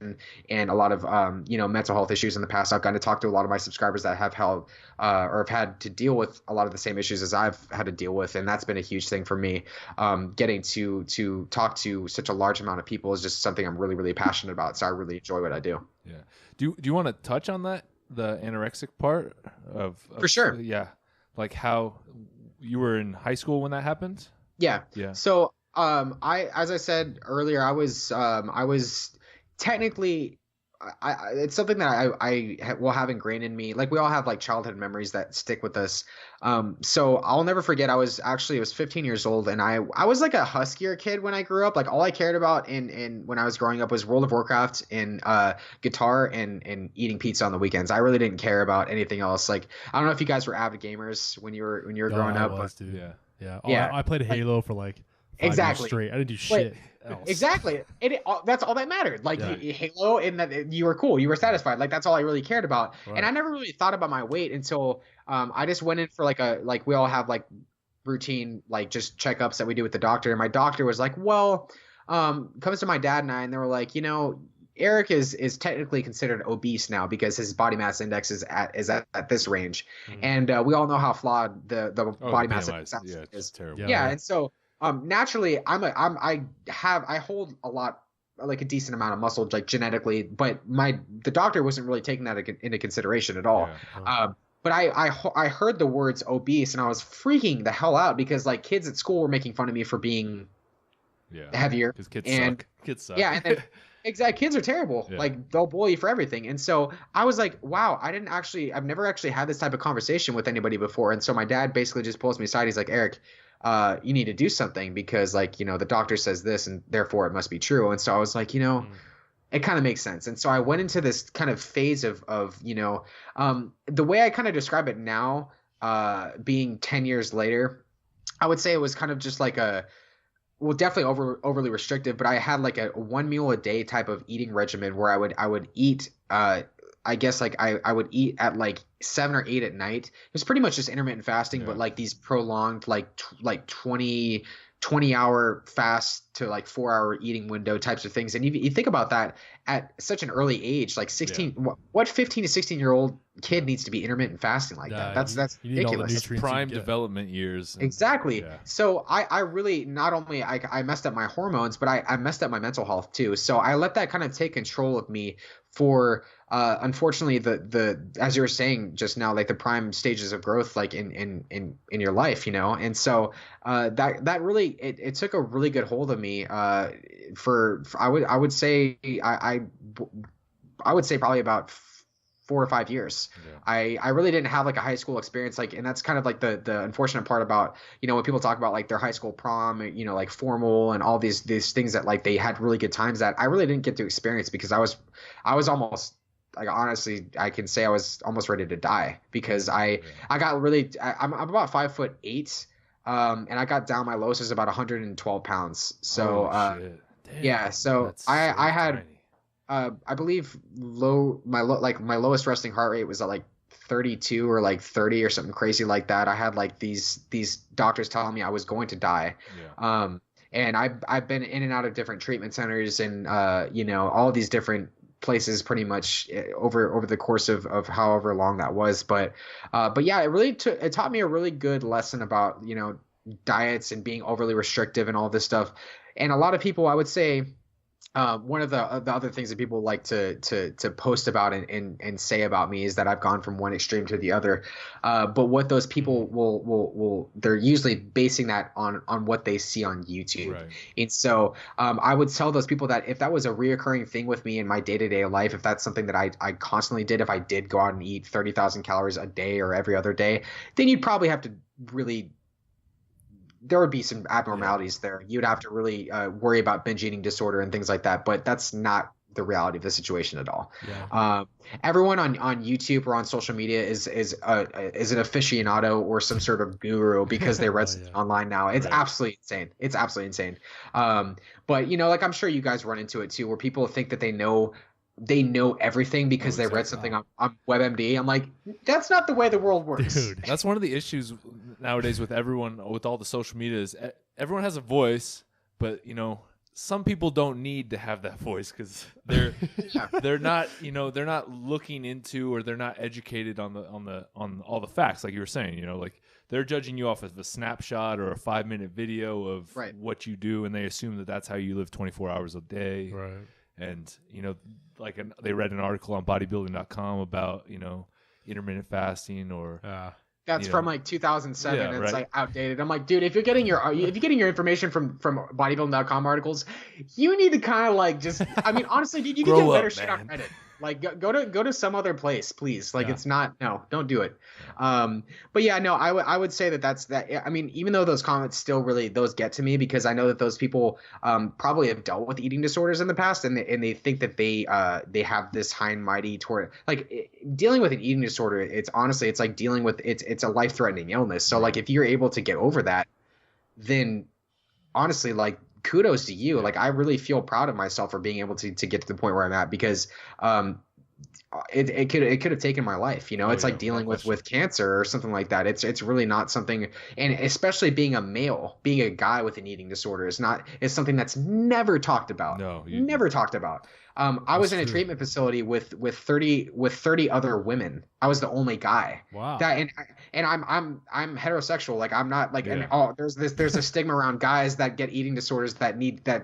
and a lot of, mental health issues in the past. I've gotten to talk to a lot of my subscribers that have held or have had to deal with a lot of the same issues as I've had to deal with. And that's been a huge thing for me. Getting to talk to such a large amount of people is just something I'm really, really passionate about. So I really enjoy what I do. Yeah. Do you want to touch on that, the anorexic part of For sure. Yeah. Like how you were in high school when that happened? Yeah. So, as I said earlier, I was technically, it's something that I will have ingrained in me. Like we all have like childhood memories that stick with us. So I'll never forget. I was 15 years old, and I was like a huskier kid when I grew up. Like all I cared about in when I was growing up was World of Warcraft and guitar and eating pizza on the weekends. I really didn't care about anything else. Like I don't know if you guys were avid gamers when you were growing up. Dude. Yeah. I played Halo for like 5 years straight. I didn't do shit else. Exactly. That's all that mattered. Like Halo, and that you were cool. You were satisfied. Like that's all I really cared about. Right. And I never really thought about my weight until I just went in for like we all have like routine like just checkups that we do with the doctor. And my doctor was like, well, comes to my dad and I, and they were like, Erik is technically considered obese now because his body mass index is at this range. Mm-hmm. And we all know how flawed the body mass index is. It's terrible. Yeah. And so naturally I hold a lot, like a decent amount of muscle, like genetically, but the doctor wasn't really taking that into consideration at all. Yeah. But I heard the words obese, and I was freaking the hell out because like kids at school were making fun of me for being heavier. Because kids suck. Yeah, and then exactly, kids are terrible. Yeah. Like they'll bully you for everything. And so I was like, wow, I've never actually had this type of conversation with anybody before. And so my dad basically just pulls me aside. He's like, Erik, you need to do something because like, the doctor says this and therefore it must be true. And so I was like, it kind of makes sense. And so I went into this kind of phase of the way I kind of describe it now, being 10 years later, I would say it was kind of just like definitely overly restrictive, but I had like a 1 meal a day type of eating regimen where I would eat, I guess like I would eat at like 7 or 8 at night. It was pretty much just intermittent fasting, but like these prolonged like 20-hour fast to like 4-hour eating window types of things. And you think about that at such an early age, like 16, what 15 to 16-year-old kid needs to be intermittent fasting like that? That's ridiculous. That's prime development years. Exactly. Yeah. So I really, not only I messed up my hormones, but I messed up my mental health too. So I let that kind of take control of me for unfortunately the as you were saying just now, like the prime stages of growth, like in your life, and so that really it took a really good hold of me for I would say I would say probably about 4 or 5 years. I really didn't have like a high school experience, like, and that's kind of like the unfortunate part about when people talk about like their high school prom, like formal and all these things that like they had really good times at. I really didn't get to experience because I was almost, like, honestly, I can say I was almost ready to die because I got really I'm about 5'8", and I got down, my lowest was about 112 pounds. So yeah, so I had tiny. I believe my lowest resting heart rate was at like 32 or like 30 or something crazy like that. I had like these doctors telling me I was going to die. and I've been in and out of different treatment centers and all these different places pretty much over the course of however long that was. But yeah, it taught me a really good lesson about diets and being overly restrictive and all this stuff. And a lot of people, I would say, one of the other things that people like to post about and say about me is that I've gone from one extreme to the other. But what those people will they're usually basing that on what they see on YouTube. Right. And so I would tell those people that if that was a reoccurring thing with me in my day-to-day life, if that's something that I constantly did, if I did go out and eat 30,000 calories a day or every other day, then you'd probably have to really there would be some abnormalities there. You'd have to really worry about binge eating disorder and things like that. But that's not the reality of the situation at all. Yeah. Everyone on YouTube or on social media is an aficionado or some sort of guru because they read something online now. It's absolutely insane. It's absolutely insane. But like I'm sure you guys run into it too, where people think that they know everything because they read something on WebMD. I'm like, that's not the way the world works. Dude. That's one of the issues nowadays with everyone, with all the social media, is everyone has a voice, but some people don't need to have that voice because they're not they're not looking into, or they're not educated on all the facts, like you were saying. Like they're judging you off of a snapshot or a 5-minute video of what you do, and they assume that that's how you live 24 hours a day. Right. And they read an article on bodybuilding.com about intermittent fasting or that's from like 2007. Yeah, and it's like outdated. I'm like, dude, if you're getting your information from bodybuilding.com articles, you need to kind of like just, I mean, honestly, dude, you can get better shit on Reddit. Like go to some other place, please. Like it's not, no, don't do it. But yeah, no, I would say that's that. I mean, even though those comments still really, those get to me because I know that those people probably have dealt with eating disorders in the past, and they think that they have this high and mighty toward dealing with an eating disorder. It's honestly, it's like dealing with it's a life-threatening illness. So like if you're able to get over that, then honestly, like, kudos to you. Like I really feel proud of myself for being able to get to the point where I'm at, because it could have taken my life. It's like dealing with cancer or something like that. It's really not something, and especially being a male, being a guy with an eating disorder is something that's never talked about. Never talked about. I was in a treatment facility with 30 other women. I was the only guy. Wow. And I'm heterosexual. Like I'm not like there's a stigma around guys that get eating disorders that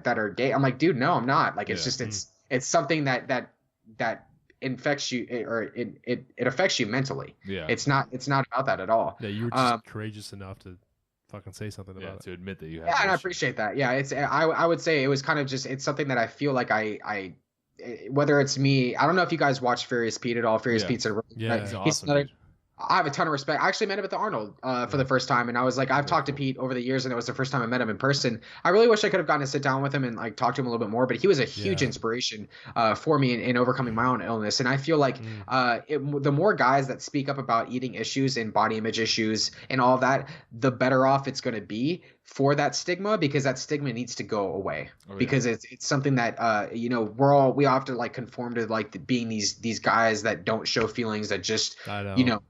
are gay. I'm like, dude, no, I'm not. Like it's just it's something that infects you, or it affects you mentally. Yeah. It's not about that at all. Yeah, you were just courageous enough to fucking say something about it. To admit that you have. Yeah, and I appreciate that. Yeah, I would say it was kind of just, it's something that I feel like I whether it's me, I don't know if you guys watch Furious Pete at all. Furious Pete's he's awesome. I have a ton of respect. I actually met him at the Arnold for the first time, and I was like, I've talked to Pete over the years, and it was the first time I met him in person. I really wish I could have gotten to sit down with him and like talk to him a little bit more, but he was a huge inspiration for me in overcoming my own illness. And I feel like the more guys that speak up about eating issues and body image issues and all of that, the better off it's going to be for that stigma, because that stigma needs to go away. Because it's something that we all have to like conform to, like being these guys that don't show feelings, that just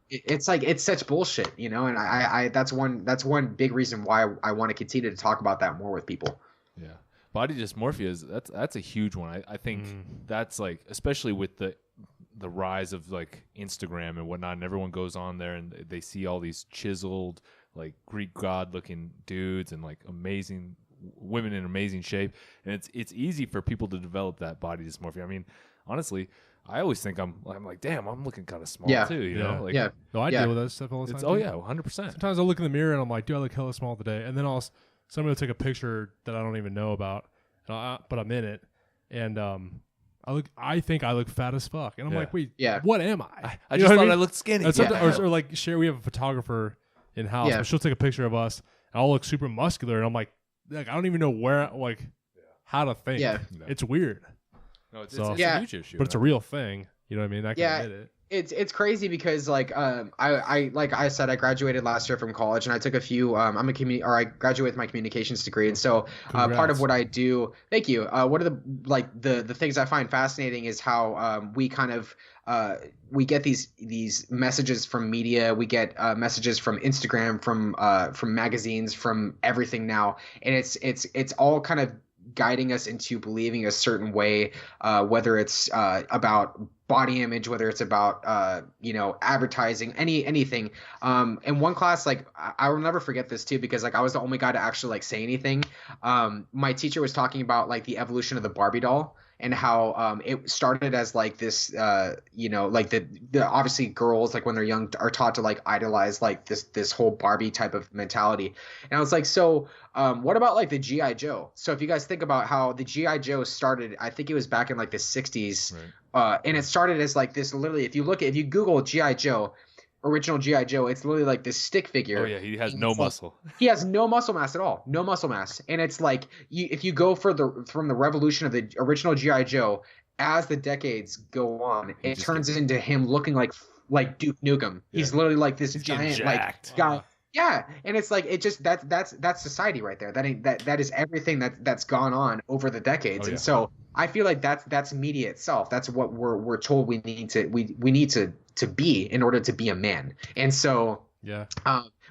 it's like, it's such bullshit, and I that's one big reason why I want to continue to talk about that more with people. Yeah, body dysmorphia that's a huge one. I think that's like, especially with the rise of like Instagram and whatnot, and everyone goes on there and they see all these chiseled, like Greek god looking dudes and like amazing women in amazing shape, and it's easy for people to develop that body dysmorphia. I mean, honestly, I always think I'm like, damn, I'm looking kind of small too, you know? Like, no, I deal with that stuff all the time. 100%. Sometimes I look in the mirror and I'm like, dude, I look hella small today, and then somebody will take a picture that I don't even know about, but I'm in it, and I think I look fat as fuck, and I'm like, wait, what am I? I just thought I looked skinny. Or like, we have a photographer in house, but she'll take a picture of us, and I'll look super muscular, and I'm like I don't even know how to think. It's weird. No, it's a huge issue. But it's a real thing. You know what I mean? I can admit it. It's crazy because like I like I said, I graduated last year from college, and I took a few I graduated with my communications degree, and so part of Congrats. what I do, thank you, one of the like the things I find fascinating is how we kind of we get these messages from media, we get messages from Instagram, from magazines, from everything now, and it's all kind of guiding us into believing a certain way, whether it's about body image, whether it's about advertising, anything. In one class, like I will never forget this too, because like I was the only guy to actually like say anything. My teacher was talking about like the evolution of the Barbie doll, and how it started as like this like the obviously girls, like when they're young, are taught to like idolize like this whole Barbie type of mentality. And I was like, so what about like the GI Joe? So if you guys think about how the GI Joe started, I think it was back in like the 60s. Right. And it started as like this, literally, if you Google GI Joe, original GI Joe, it's literally like this stick figure. Oh yeah, he has no muscle. He has no muscle mass at all. No muscle mass. And it's like if you go from the revolution of the original GI Joe, as the decades go on, it turns into him looking like Duke Nukem. Yeah. He's literally like this He's giant jacked. like guy. Yeah, and it's like it just that's society right there. That is everything that's gone on over the decades. Oh, yeah. And so I feel like that's media itself. That's what we're told we need to be in order to be a man. And so Yeah.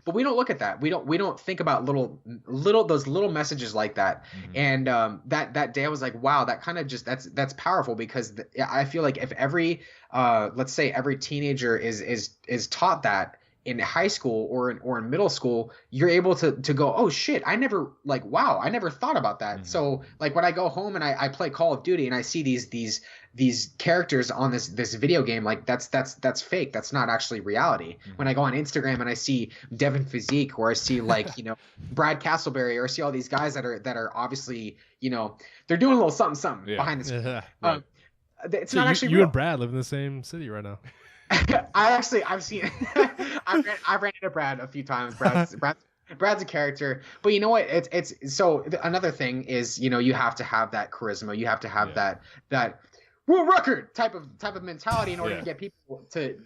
but we don't look at that. We don't think about those little messages like that. Mm-hmm. And that day I was like, wow, that kind of just that's powerful, because I feel like if every let's say every teenager is taught that in high school or in middle school, you're able to go, oh shit, I never thought about that. Mm-hmm. So like when I go home and I play Call of Duty and I see these characters on this video game, like that's fake. That's not actually reality. Mm-hmm. When I go on Instagram and I see Devin Physique, or I see like Brad Castleberry, or I see all these guys that are obviously they're doing a little something behind the screen. Yeah. Right. It's So not actually you real. and Brad live in the same city right now. I've seen I've ran into Brad a few times. Brad's a character, but you know what? It's so another thing is you have to have that charisma. You have to have that world record type of mentality in order to get people to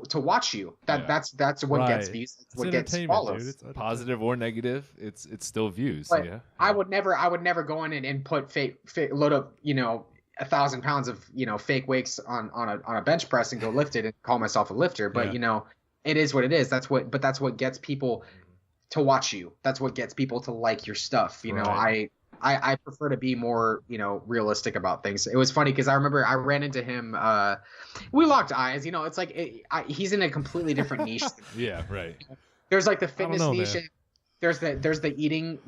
to watch you. That's what gets views. That's what gets follows. Dude. Positive or negative, it's still views. But Yeah. I would never go in and put fake load up 1,000 pounds of fake weights on a bench press and go lift it and call myself a lifter. But it is what it is. That's what gets people to watch you. That's what gets people to like your stuff. Right. I prefer to be more realistic about things. It was funny because I remember I ran into him. We locked eyes. It's like he's in a completely different niche. Yeah. Right. There's like the fitness niche. Man. There's the eating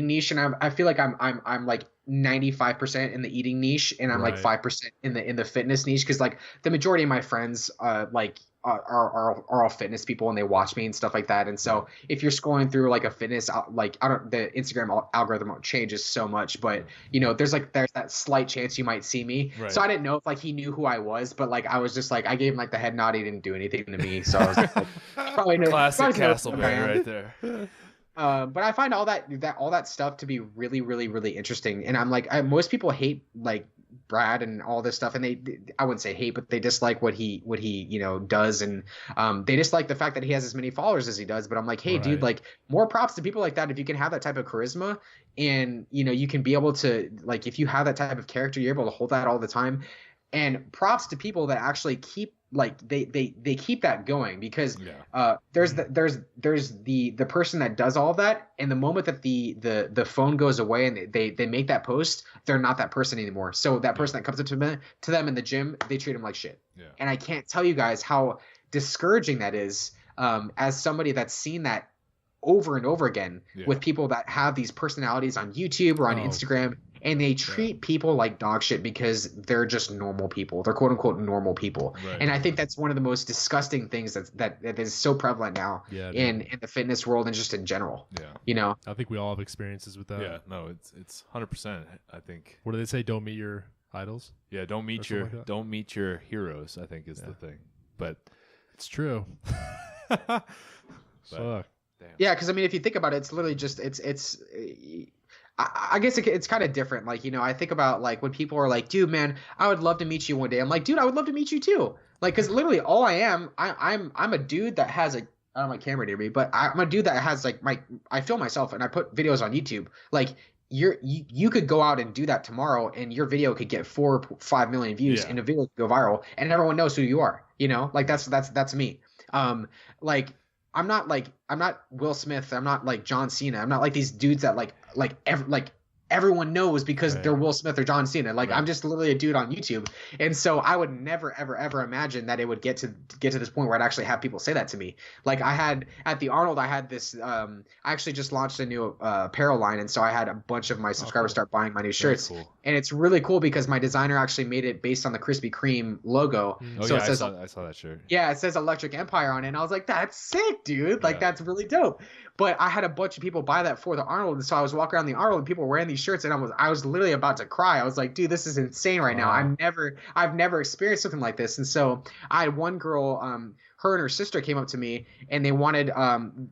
niche, and I feel like I'm like 95% in the eating niche, and I'm like 5% in the fitness niche, because like the majority of my friends like are all fitness people, and they watch me and stuff like that. And so if you're scrolling through like a fitness, like the Instagram algorithm changes so much, but there's that slight chance you might see me. Right. So I didn't know if like he knew who I was, but like I was just like, I gave him like the head nod. He didn't do anything to me, so I was like, probably Classic Castleberry right there. But I find all that stuff to be really, really, really interesting. And I'm like, most people hate like Brad and all this stuff, and I wouldn't say hate, but they dislike what he does, and they dislike the fact that he has as many followers as he does. But I'm like, hey, dude, like more props to people like that. If you can have that type of charisma, and you can be able to, like, if you have that type of character, you're able to hold that all the time. And props to people that actually keep they keep that going, because there's the person that does all that, and the moment that the phone goes away and they make that post, they're not that person anymore. So that person that comes up to them in the gym, they treat them like shit. And I can't tell you guys how discouraging that is, as somebody that's seen that over and over again with people that have these personalities on YouTube or on Instagram, and they treat people like dog shit because they're just normal people. They're quote unquote normal people. Right. And I think that's one of the most disgusting things that is so prevalent now in the fitness world and just in general. Yeah. I think we all have experiences with that. Yeah, no, it's 100%, I think. What do they say? Don't meet your idols? Yeah, don't meet your heroes, I think is the thing. But it's true. Fuck. Damn. Yeah, because I mean, if you think about it, it's literally just it's I guess it's kind of different. Like, I think about like when people are like, dude, man, I would love to meet you one day. I'm like, dude, I would love to meet you too. Like, cause literally all I am, I'm a dude that has I don't have my camera near me, but I'm a dude that has like I film myself and I put videos on YouTube. Like you could go out and do that tomorrow and your video could get 4-5 million views and the video could go viral and everyone knows who you are, like that's me. Like I'm not Will Smith. I'm not like John Cena. I'm not like these dudes that like everyone knows because they're Will Smith or John Cena. Like I'm just literally a dude on YouTube. And so I would never, ever, ever imagine that it would get to this point where I'd actually have people say that to me. Like I had at the Arnold, I had this, I actually just launched a new apparel line. And so I had a bunch of my subscribers start buying my new shirts. Cool. And it's really cool because my designer actually made it based on the Krispy Kreme logo. Oh, so yeah, I saw that shirt. Yeah, it says Electric Empire on it. And I was like, that's sick, dude. Like that's really dope. But I had a bunch of people buy that for the Arnold, and so I was walking around the Arnold, and people were wearing these shirts, and I was literally about to cry. I was like, dude, this is insane right now. I've never experienced something like this. And so I had one girl, her and her sister came up to me, and they wanted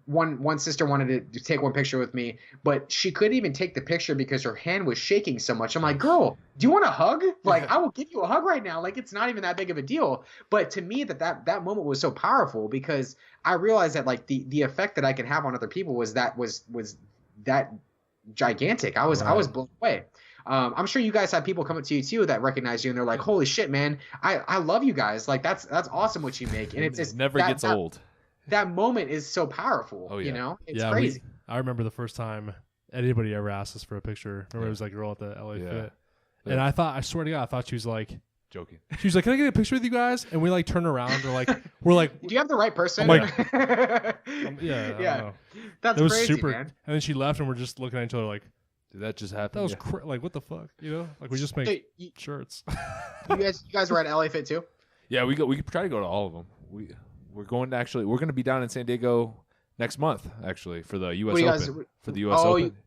one sister wanted to take one picture with me, but she couldn't even take the picture because her hand was shaking so much. I'm like, girl, do you want a hug? Like, I will give you a hug right now. Like, it's not even that big of a deal. But to me, that moment was so powerful because I realized that like the effect that I can have on other people was that gigantic. I was blown away. I'm sure you guys have people come up to you too that recognize you and they're like, holy shit, man, I love you guys. Like that's awesome what you make. And it never gets old. That moment is so powerful. Oh, yeah. It's crazy. I remember the first time anybody ever asked us for a picture. Remember it was like a girl at the LA Fit. And I swear to God, I thought she was like joking. She was like, can I get a picture with you guys? And we like turn around. We're like, do you have the right person? I'm like, yeah. That's crazy, man. And then she left and we're just looking at each other like, did that just happen? That was like, what the fuck? Like we just make shirts. you guys were at LA Fit too? Yeah, we try to go to all of them. We're going to be down in San Diego next month actually for the US Open. For the US Open.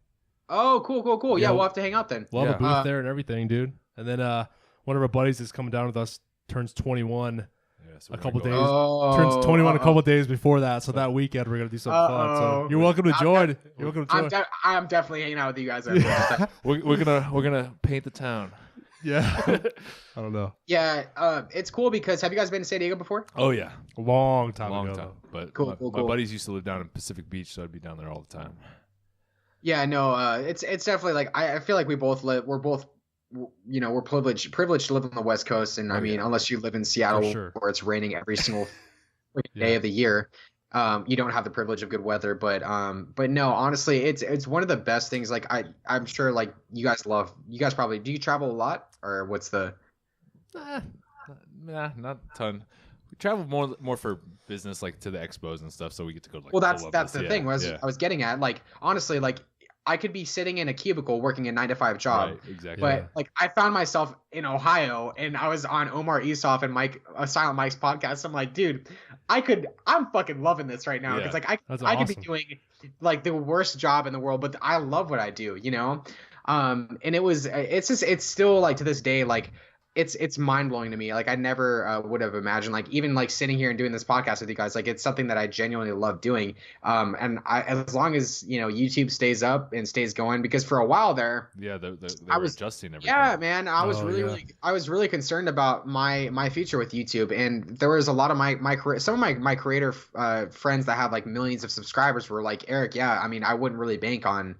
Oh, cool. Yeah, we'll have to hang out then. We'll have a booth there and everything, dude. And then one of our buddies that's coming down with us turns 21 a couple days. Turns 21 a couple days before that. So that weekend we're gonna do something fun. So you're welcome to join. You're welcome to join. I'm definitely hanging out with you guys. We're gonna paint the town. Yeah. I don't know. Yeah, it's cool because have you guys been to San Diego before? Oh yeah, a long time ago. But cool. My buddies used to live down in Pacific Beach, so I'd be down there all the time. Yeah, no, it's definitely like I feel like we're both we're privileged to live on the West Coast, and I mean, unless you live in Seattle where it's raining every single day of the year, you don't have the privilege of good weather. But no, honestly, it's one of the best things. Like I'm sure like you guys probably do. You travel a lot, or what's the? Nah, not a ton. We travel more for business, like to the expos and stuff, so we get to go to like. Well, that's the thing. I was getting at, like, honestly, like I could be sitting in a cubicle working a 9-to-5 job. Right, exactly. But like I found myself in Ohio and I was on Omar Esoff and Silent Mike's podcast. I'm like, dude, I'm fucking loving this right now. Because like I could be doing like the worst job in the world, but I love what I do, And it's still like to this day, like it's mind blowing to me. Like I never would have imagined, like even like sitting here and doing this podcast with you guys, like it's something that I genuinely love doing. And as long as YouTube stays up and stays going, because for a while there, they were adjusting everything. Yeah, man, I was really concerned about my future with YouTube, and there was a lot of some of my creator friends that have like millions of subscribers were like, Erik, I mean, I wouldn't really bank on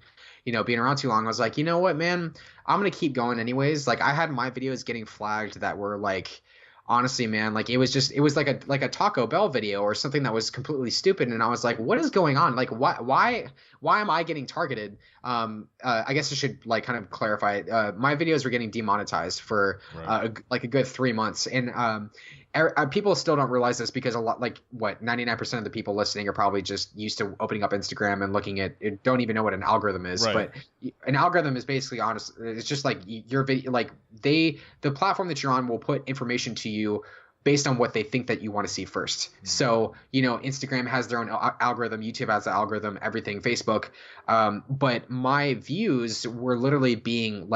being around too long. I was like, you know what, man, I'm going to keep going anyways. Like I had my videos getting flagged that were like, honestly, man, like it was like a Taco Bell video or something that was completely stupid. And I was like, what is going on? Like, why am I getting targeted? I guess I should like kind of clarify. My videos were getting demonetized for a good 3 months. And, people still don't realize this because a lot, like 99% of the people listening are probably just used to opening up Instagram and looking at it, don't even know what an algorithm is. Right. But an algorithm is basically it's just like your video, like the platform that you're on will put information to you based on what they think that you want to see first. Mm-hmm. So, Instagram has their own algorithm, YouTube has the algorithm, everything, Facebook. But my views were literally being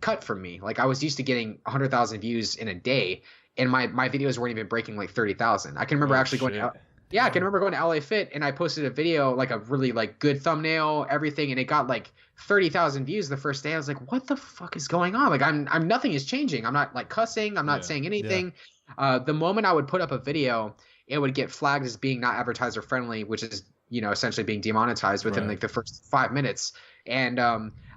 cut from me. Like I was used to getting 100,000 views in a day. And my videos weren't even breaking like 30,000. I can remember going out. Yeah, I can remember going to LA Fit and I posted a video, like a really like good thumbnail, everything, and it got like 30,000 views the first day. I was like, what the fuck is going on? Like I'm nothing is changing. I'm not like cussing. I'm not saying anything. The moment I would put up a video, it would get flagged as being not advertiser friendly, which is, you know, essentially being demonetized within like the first 5 minutes. And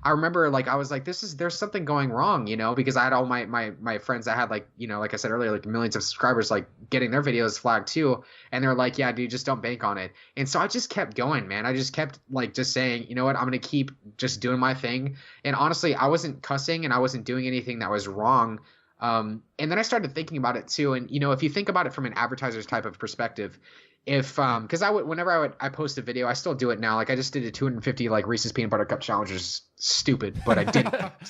I remember like I was like, there's something going wrong, you know, because I had all my friends that had like, you know, like I said earlier, like millions of subscribers, like getting their videos flagged too. And they're like, yeah, dude, just don't bank on it. And so I just kept going, man. I just kept like just saying, you know what, I'm going to keep just doing my thing. And honestly, I wasn't cussing and I wasn't doing anything that was wrong. And then I started thinking about it too. And, you know, if you think about it from an advertiser's type of perspective, if because whenever I post a video, I still do it now. Like I just did a 250 like Reese's peanut butter cup challenge, which is stupid, but I did. But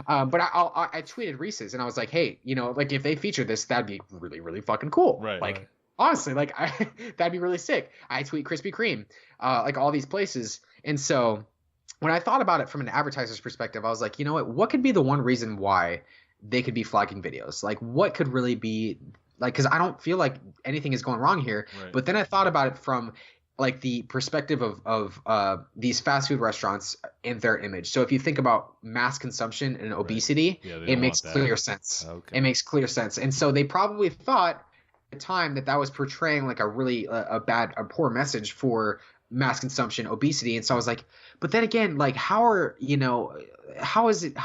I tweeted Reese's and I was like, hey, you know, like if they feature this, that'd be really, really fucking cool. Right. Like honestly, like that'd be really sick. I tweet Krispy Kreme, like all these places. And so when I thought about it from an advertiser's perspective, I was like, you know what could be the one reason why they could be flagging videos? Like what could really be like, because I don't feel like anything is going wrong here. Right. But then I thought about it from like the perspective of these fast food restaurants and their image. So if you think about mass consumption and obesity, it makes clear sense. Okay. It makes clear sense. And so they probably thought at the time that was portraying like a really a poor message for mass consumption, obesity. And so I was like, but then again, like how is it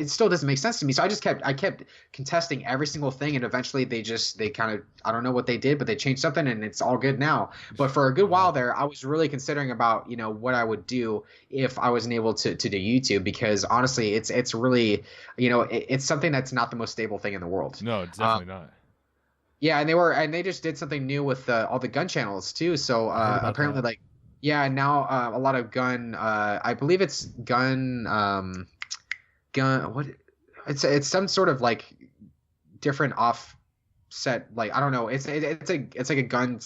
still doesn't make sense to me. So I kept contesting every single thing, and eventually they kind of, I don't know what they did, but they changed something and it's all good now. But for a good while there, I was really considering about, you know, what I would do if I wasn't able to do YouTube, because honestly it's really, you know, it's something that's not the most stable thing in the world. No, it's definitely not. Yeah, and they just did something new with all the gun channels too. So apparently that. Like yeah, now a lot of gun I believe it's gun what it's some sort of like different offset, like I don't know, it's like a gun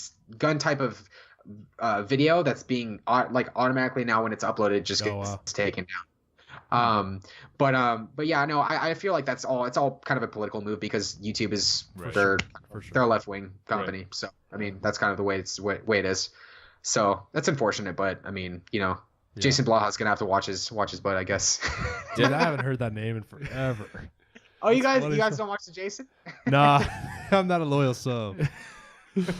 type of video that's being like automatically now when it's uploaded just gets taken down. But yeah, no, I feel like it's all kind of a political move because YouTube is they're a left-wing company. Right. So I mean that's kind of the way it is. So that's unfortunate, but I mean, you know, Jason Blaha's gonna have to watch his butt, I guess. Dude, I haven't heard that name in forever. Oh, you guys don't watch the Jason? Nah, I'm not a loyal sub.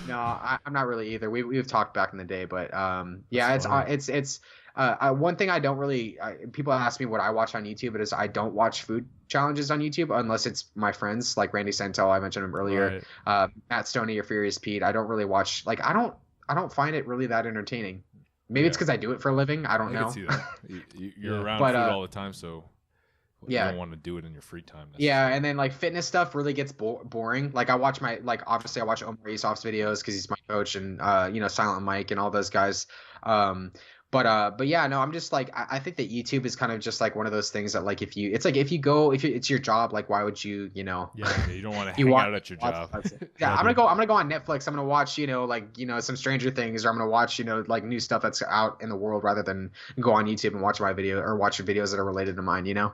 No, I'm not really either. We've talked back in the day, but yeah, it's one thing I don't really. People ask me what I watch on YouTube. It is I don't watch food challenges on YouTube unless it's my friends like Randy Santel. I mentioned him earlier. Right. Matt Stoney or Furious Pete. I don't really watch. Like I don't find it really that entertaining. Maybe it's because I do it for a living. I don't know. Can see that. You're around food all the time, so you don't want to do it in your free time. Yeah, and then like fitness stuff really gets boring. Like I watch obviously I watch Omar Yusuf's videos because he's my coach, and you know, Silent Mike and all those guys. But yeah, no, I'm just like I think that YouTube is kind of just like one of those things that like if it's your job, like why would you know? Yeah, you don't want to hang out at your job. Yeah, I'm gonna go on Netflix. I'm gonna watch, you know, like, you know, some Stranger Things, or I'm gonna watch, you know, like new stuff that's out in the world rather than go on YouTube and watch my video or watch videos that are related to mine, you know?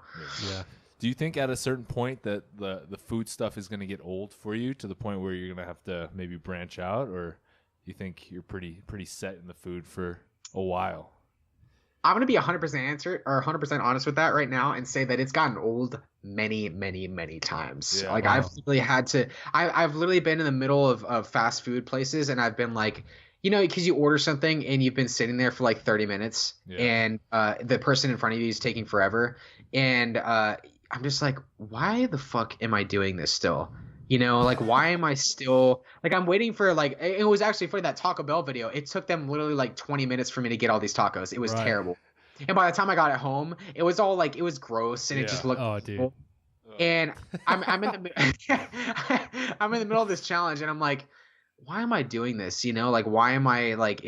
Yeah. Do you think at a certain point that the food stuff is gonna get old for you to the point where you're gonna have to maybe branch out, or you think you're pretty set in the food for a while? I'm gonna be 100% honest with that right now and say that it's gotten old many times. Yeah, like I've literally been in the middle of fast food places, and I've been like, you know, because you order something and you've been sitting there for like 30 minutes, and the person in front of you is taking forever, and I'm just like, why the fuck am I doing this still? You know, like, why am I still like, I'm waiting for like, it was actually for that Taco Bell video. It took them literally like 20 minutes for me to get all these tacos. It was terrible. And by the time I got it home, it was all like, it was gross and it just looked horrible. And I'm in the middle of this challenge, and I'm like, why am I doing this? You know, like, why am I like,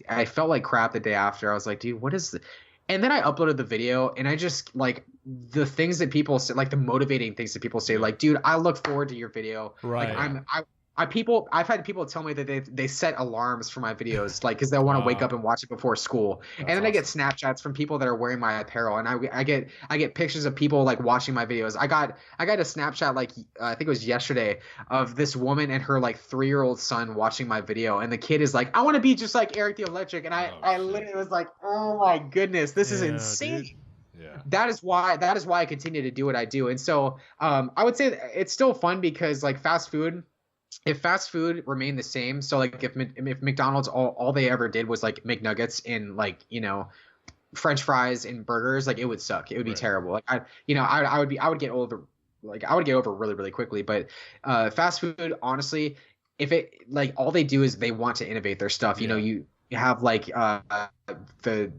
I felt like crap the day after. I was like, dude, what is this? And then I uploaded the video, and I just like the things that people say, like the motivating things that people say, like, dude, I look forward to your video. Right. Like I've had people tell me that they set alarms for my videos, like, because they'll want to wake up and watch it before school. And then I get Snapchats from people that are wearing my apparel, and I get pictures of people like watching my videos. I got a Snapchat like I think it was yesterday of this woman and her like 3-year-old son watching my video, and the kid is like, I want to be just like Erik the Electric, and I literally was like, oh my goodness, this is insane. Dude. Yeah. That is why I continue to do what I do. And so I would say it's still fun because like if fast food remained the same, so like if McDonald's all they ever did was like McNuggets and like, you know, French fries and burgers, like it would suck. It would be terrible. Like I would get over really, really quickly. But fast food, honestly, if it like all they do is they want to innovate their stuff. You know, you have like the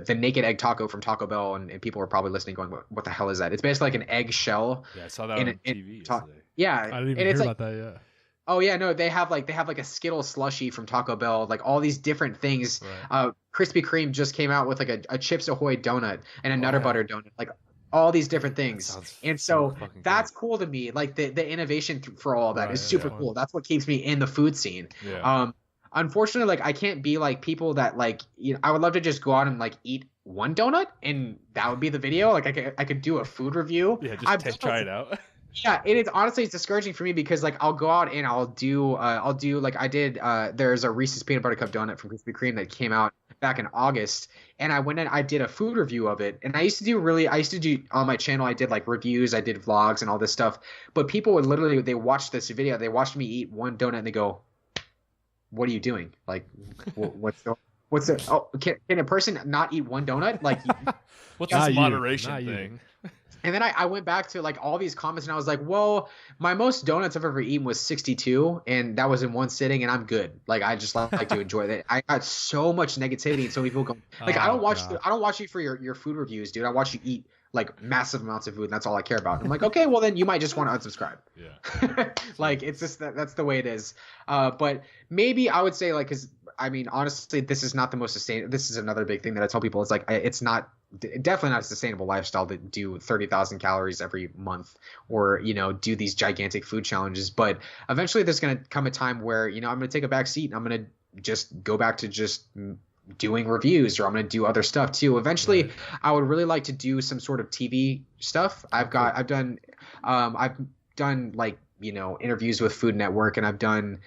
naked egg taco from Taco Bell, and people are probably listening going, what the hell is that? It's basically like an egg shell. Yeah, I saw that on TV yesterday. Yeah, I didn't even hear about that yet. Oh yeah, no, they have like a Skittles slushie from Taco Bell, like all these different things. Right. Krispy Kreme just came out with like a Chips Ahoy donut and a Nutter Butter donut, like all these different things. And so that's cool to me. Like the innovation for all of that is super cool. That's what keeps me in the food scene. Yeah. Unfortunately, like I can't be like people that like, you know, I would love to just go out and like eat one donut and that would be the video. Like I could do a food review. Yeah, just try it out. Yeah, it's discouraging for me because like I'll go out and I'll do like I did there's a Reese's peanut butter cup donut from Krispy Kreme that came out back in August, and I went and I did a food review of it. And I used to do on my channel, I did like reviews, I did vlogs and all this stuff. But people would literally, they watched this video, they watched me eat one donut and they go, what are you doing? Like what's can a person not eat one donut? Like what's this moderation thing? And then I went back to like all these comments and I was like, well, my most donuts I've ever eaten was 62, and that was in one sitting, and I'm good. Like I just like to enjoy that. I got so much negativity and so many people go like, I don't watch you for your food reviews, dude. I watch you eat like massive amounts of food, and that's all I care about. And I'm like, okay, well then you might just want to unsubscribe. Yeah. Like it's just that's the way it is. But maybe I would say like, because I mean honestly, this is not the most sustainable. This is another big thing that I tell people. It's like it's definitely not a sustainable lifestyle to do 30,000 calories every month, or you know, do these gigantic food challenges. But eventually there's going to come a time where, you know, I'm going to take a back seat and I'm going to just go back to just doing reviews, or I'm going to do other stuff too. Eventually, right. I would really like to do some sort of TV stuff. I've done like, you know, interviews with Food Network, and I've done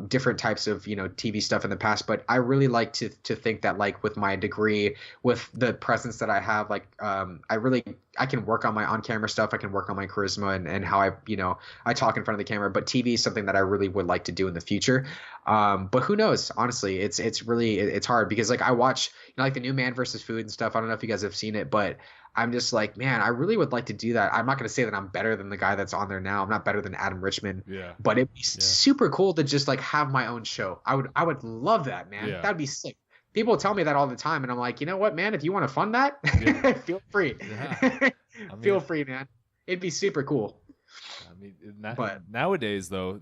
different types of, you know, TV stuff in the past. But I really like to think that like with my degree, with the presence that I have, like I can work on my on-camera stuff. I can work on my charisma and how I talk in front of the camera. But TV is something that I really would like to do in the future. But who knows? Honestly, it's really hard because like I watch, you know, like the new Man vs. Food and stuff. I don't know if you guys have seen it, but I'm just like, man, I really would like to do that. I'm not going to say that I'm better than the guy that's on there now. I'm not better than Adam Richman. Yeah. But it'd be super cool to just like have my own show. I would love that, man. Yeah. That'd be sick. People tell me that all the time, and I'm like, you know what, man? If you want to fund that, feel free. Yeah. Feel free, man. It'd be super cool. I mean, but nowadays, though,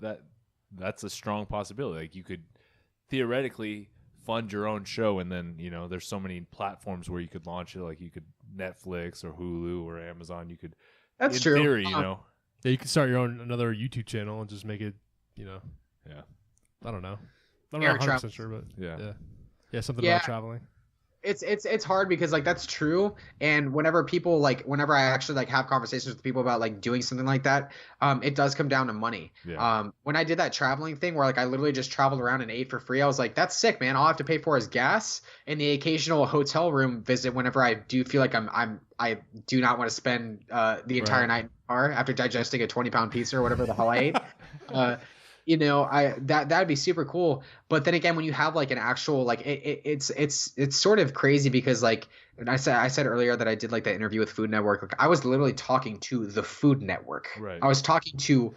that's a strong possibility. Like you could theoretically fund your own show, and then, you know, there's so many platforms where you could launch it. Like you could Netflix or Hulu or Amazon. You could. That's in true. Theory, you know. Yeah, you could start your own another YouTube channel and just make it, you know. Yeah. I don't know. I'm not 100% sure, but yeah, something about traveling. It's hard because like that's true, and whenever I actually like have conversations with people about like doing something like that, it does come down to money. Yeah. When I did that traveling thing where like I literally just traveled around and ate for free, I was like, that's sick, man. All I have to pay for is gas and the occasional hotel room visit whenever I do feel like I do not want to spend the entire night in the car after digesting a 20-pound pizza or whatever the hell I ate. You know, that'd be super cool. But then again, when you have like an actual like it's sort of crazy because like, and I said earlier that I did like that interview with Food Network. Like I was literally talking to the Food Network. Right. I was talking to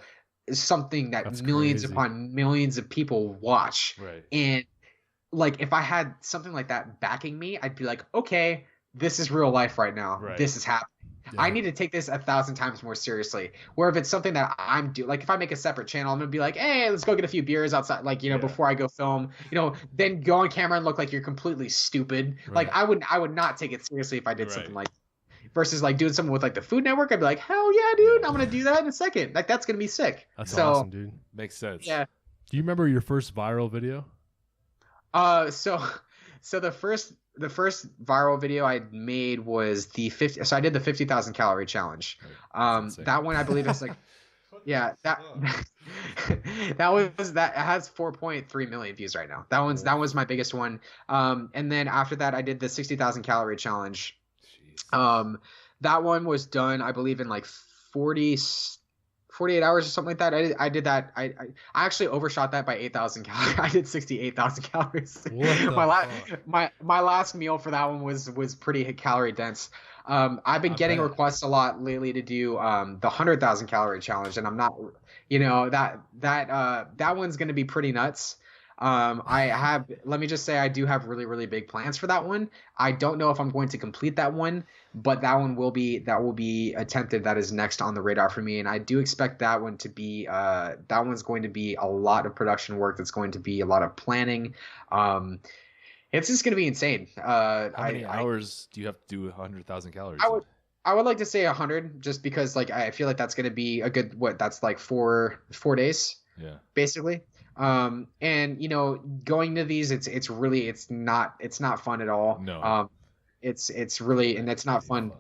something that that's millions crazy. Upon millions of people watch. Right. And like if I had something like that backing me, I'd be like, okay, this is real life right now. Right. This is happening. Yeah. I need to take this 1,000 times more seriously. Where if it's something that I'm doing, like if I make a separate channel, I'm gonna be like, hey, let's go get a few beers outside, like, you know, before I go film, you know, then go on camera and look like you're completely stupid. Right. Like I would not take it seriously if I did something like that. versus like doing something with like the Food Network. I'd be like, hell yeah, dude, I'm gonna do that in a second. Like that's gonna be sick. That's awesome, dude. Makes sense. Yeah. Do you remember your first viral video? So the first viral video I made was the 50. So I did the 50,000 calorie challenge. That one I believe is like, yeah, that that has 4.3 million views right now. That was my biggest one. And then after that I did the 60,000 calorie challenge. Jeez. That one was done I believe in like 48 hours or something like that. I did that. I actually overshot that by 8,000 calories. I did 68,000 calories. My last meal for that one was pretty calorie dense. I've been getting requests a lot lately to do the 100,000 calorie challenge, and I'm not, that one's going to be pretty nuts. Let me just say I do have really, really big plans for that one. I don't know if I'm going to complete that one, but that will be attempted. That is next on the radar for me. And I do expect that one to be, that one's going to be a lot of production work. That's going to be a lot of planning. It's just going to be insane. How many hours do you have to do 100,000 calories? I would like to say 100 just because like, I feel like that's going to be a good, that's like four days. Yeah. Basically. And going to these, it's not fun at all. No. It's really, and it's not fun.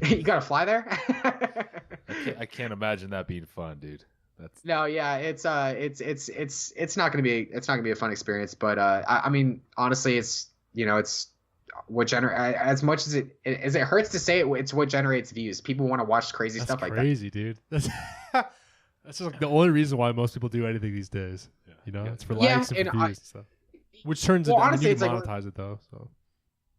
You gotta fly there. I can't imagine that being fun, dude. No, yeah, it's not gonna be a fun experience, but I mean, honestly, it's what generates, as much as it hurts to say it, it's what generates views. People want to watch crazy stuff like that. Crazy, dude. That's just like the only reason why most people do anything these days. Yeah. It's for likes and for views and stuff. Which turns into, honestly, you can monetize it though. So.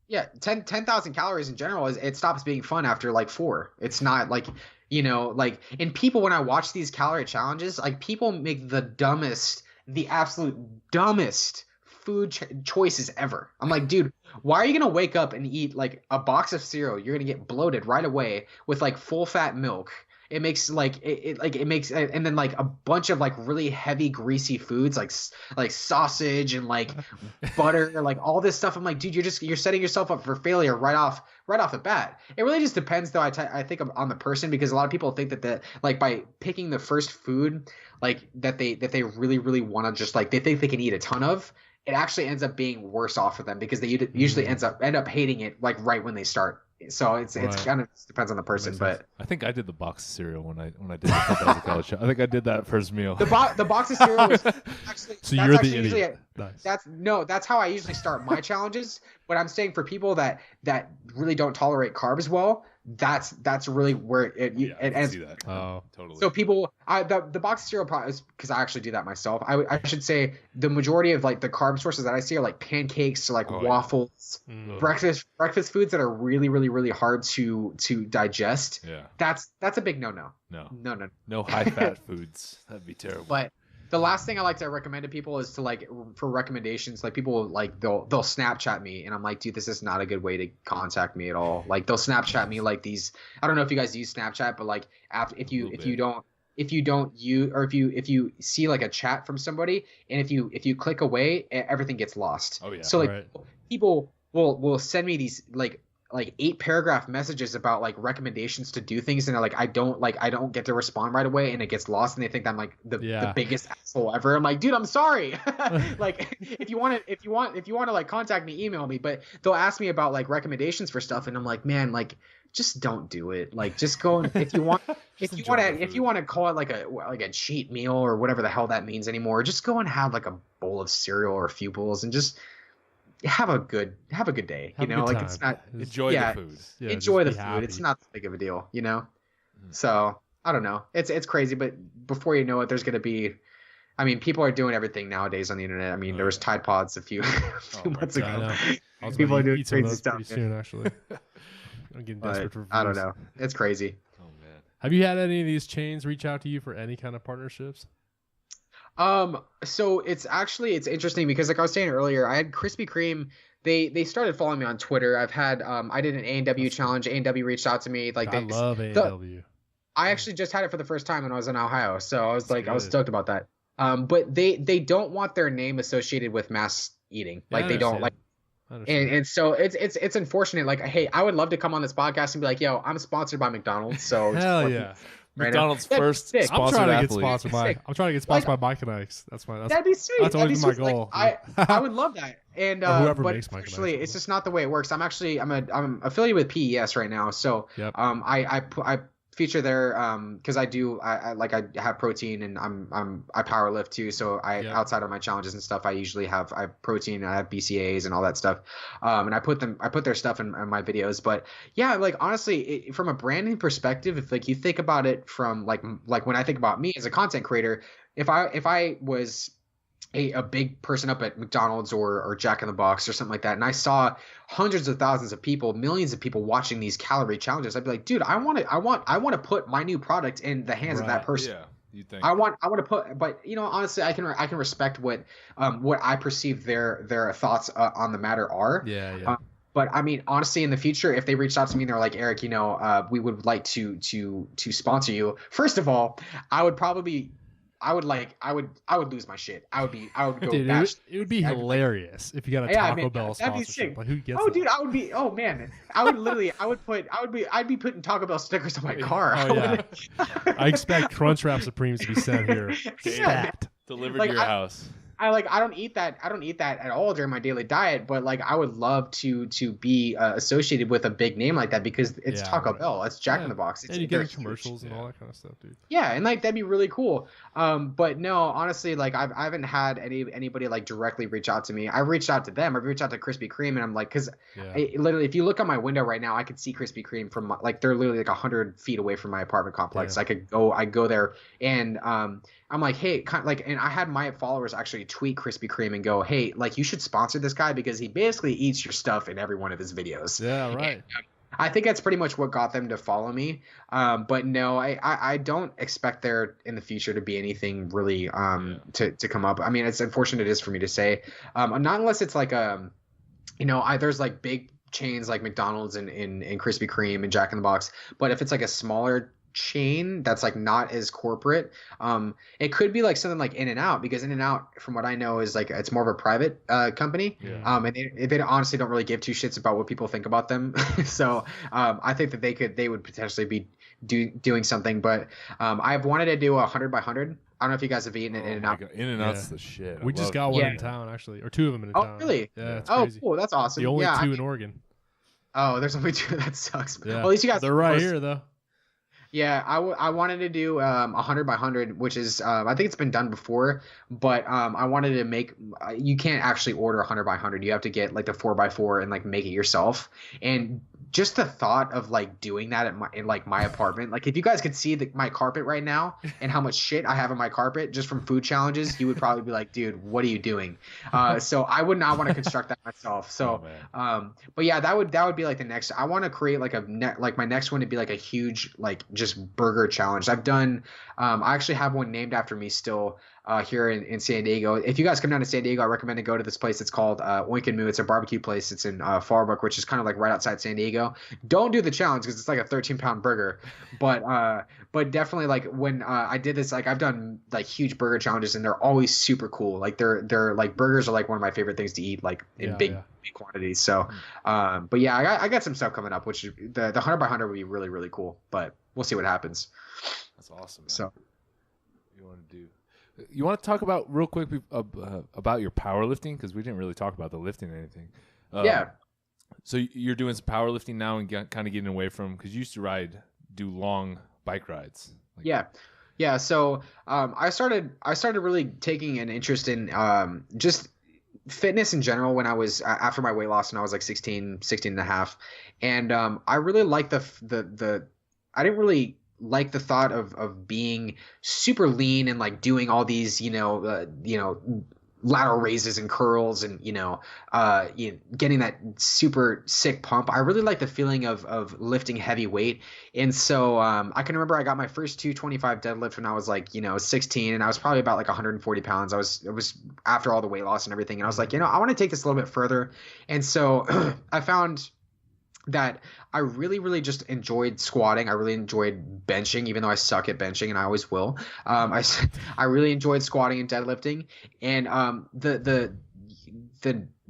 Yeah, 10,000 calories in general it stops being fun after like 4. It's not like, and people, when I watch these calorie challenges, like people make the absolute dumbest food choices ever. I'm like, dude, why are you gonna wake up and eat like a box of cereal? You're gonna get bloated right away with like full fat milk. It makes and then like a bunch of like really heavy greasy foods like sausage and like butter, like all this stuff. I'm like, dude, you're setting yourself up for failure right off the bat. It really just depends though. I think on the person, because a lot of people think that like by picking the first food like that they really, really want to just like they think they can eat a ton of, it actually ends up being worse off for them because they usually end up hating it like right when they start. So it's kind of depends on the person, but I think I did the box of cereal when I did the 10,000 calorie challenge. I think I did that first meal. The box of cereal was actually. So you're the idiot. Nice. That's how I usually start my challenges. But I'm saying for people that really don't tolerate carbs well, that's really where it ends. See that. Oh, totally. So people, the box of cereal probably is because I actually do that myself. I should say the majority of like the carb sources that I see are like pancakes or like waffles, breakfast foods that are really, really, really hard to digest. Yeah, that's a big no. No high fat foods. That'd be terrible. But the last thing I like to recommend to people is to like for recommendations, like people like they'll Snapchat me and I'm like, dude, this is not a good way to contact me at all. Like they'll Snapchat me like these. I don't know if you guys use Snapchat, but like if you don't use, or if you see like a chat from somebody and if you click away, everything gets lost. Oh yeah. So like people will send me these like 8-paragraph messages about like recommendations to do things, and they're like I don't get to respond right away, and it gets lost, and they think I'm like the biggest asshole ever. I'm like, dude, I'm sorry. Like if you want to like contact me, email me, but they'll ask me about like recommendations for stuff, and I'm like, man, like just don't do it. Like just go and if you want to call it like a cheat meal or whatever the hell that means anymore, just go and have like a bowl of cereal or a few bowls and just have a good day. It's not enjoy the food. Yeah, enjoy the food. Happy. It's not that big of a deal, So I don't know. It's crazy, but before you know it, there's gonna be. I mean, people are doing everything nowadays on the internet. I mean, there was Tide Pods a few months ago. People are doing crazy stuff pretty soon, actually. I'm getting desperate for views. I don't know. It's crazy. Oh man. Have you had any of these chains reach out to you for any kind of partnerships? So it's interesting because like I was saying earlier, I had Krispy Kreme. They started following me on Twitter. I've had I did an A&W challenge. A&W reached out to me. Like I love A&W. I actually just had it for the first time when I was in Ohio, so I was like, I was stoked about that. But they don't want their name associated with mass eating. Like they don't like. And so it's unfortunate. Like, hey, I would love to come on this podcast and be like, yo, I'm sponsored by McDonald's. So hell yeah. McDonald's first sick. sponsored I'm trying athlete. to get sponsored by Mike and Ike's. That'd be sweet. That's always my sweet. goal. Like, I would love that. And whoever but makes Mike and actually, Ike's. it's just not the way it works. I'm affiliated with PES right now. So Yep. I feature there because I have protein and I power lift too. So outside of my challenges and stuff, I usually have protein and I have BCAAs and all that stuff. And I put their stuff in my videos. But yeah, like honestly, from a branding perspective, if like you think about it from like when I think about me as a content creator, if I was a big person up at McDonald's or Jack in the Box or something like that, and I saw hundreds of thousands of people, millions of people watching these calorie challenges, I'd be like, dude, I want to put my new product in the hands of that person. Yeah, you think. I want to put, but you know, honestly, I can respect what I perceive their thoughts on the matter are. Yeah. But I mean, honestly, in the future, if they reached out to me and they're like, Erik, you know, we would like to sponsor you. First of all, I would lose my shit. I would go. Dude, it would be hilarious if you got a Taco Bell sponsorship. Like, who gets that? Dude, I would be. Oh man, I'd be putting Taco Bell stickers on my car. Oh yeah. I expect Crunchwrap Supremes to be sent here. Stat. Delivered to your house. I don't eat that at all during my daily diet, but like I would love to be associated with a big name like that because it's Taco Bell, it's Jack in the Box, and you get commercials and all that kind of stuff, dude. Yeah, and like that'd be really cool. But no, honestly, like I haven't had anybody like directly reach out to me. I reached out to them. I reached out to Krispy Kreme, and I'm like, because literally, if you look out my window right now, I can see Krispy Kreme from like they're literally like 100 feet away from my apartment complex. I go there, and I'm like, hey, and I had my followers actually tweet Krispy Kreme and go, hey, like you should sponsor this guy because he basically eats your stuff in every one of his videos. Yeah, right. And, I think that's pretty much what got them to follow me. But no, I don't expect there in the future to be anything really to come up. I mean, it's unfortunate it is for me to say, not unless it's like there's like big chains like McDonald's and Krispy Kreme and Jack in the Box. But if it's like a smaller chain that's like not as corporate, it could be like something like In-N-Out, because In-N-Out, from what I know, is like it's more of a private company. And they honestly don't really give two shits about what people think about them. So I think that they would potentially be doing something. But I've wanted to do 100 by 100. I don't know if you guys have eaten In-N-Out. In-N-Out's the shit. We just got one in town, actually, or two of them in town. Oh, really? Yeah, it's crazy. Cool. That's awesome. The only two in Oregon. Oh, there's only two. That sucks. Yeah. Well, at least you guys. They're right here, though. Yeah, I wanted to do 100 by 100, which is I think it's been done before, but I wanted to make you can't actually order 100 by 100. You have to get like the 4 by 4 and like make it yourself. And just the thought of like doing that in my apartment, like if you guys could see my carpet right now and how much shit I have on my carpet just from food challenges, you would probably be like, dude, what are you doing? So I would not want to construct that myself. So but yeah, that would be like the next. I want to create like my next one to be like a huge like just burger challenge. I've done I actually have one named after me still here in San Diego. If you guys come down to San Diego, I recommend to go to this place. It's called Oink and Moo. It's a barbecue place. It's in Farbrook, which is kind of like right outside San Diego. Don't do the challenge because it's like a 13-pound burger. But definitely like when I did this, like I've done like huge burger challenges and they're always super cool. Like they're like burgers are like one of my favorite things to eat, like in big quantities. So but yeah, I got some stuff coming up, which the 100 by 100 would be really, really cool. But we'll see what happens. That's awesome, man. So you want to talk about real quick about your powerlifting, because we didn't really talk about the lifting or anything. Yeah. So you're doing some powerlifting now and kind of getting away from, because you used to do long bike rides. Yeah. So I started really taking an interest in just fitness in general when I was after my weight loss, and I was like 16 and a half. And I really liked I didn't really like the thought of being super lean and like doing all these, lateral raises and curls and, getting that super sick pump. I really like the feeling of lifting heavy weight. And so I can remember I got my first 225 deadlift when I was like, 16, and I was probably about like 140 pounds. It was after all the weight loss and everything. And I was like, I want to take this a little bit further. And so I found that I really, really just enjoyed squatting. I really enjoyed benching, even though I suck at benching and I always will. I really enjoyed squatting and deadlifting. And the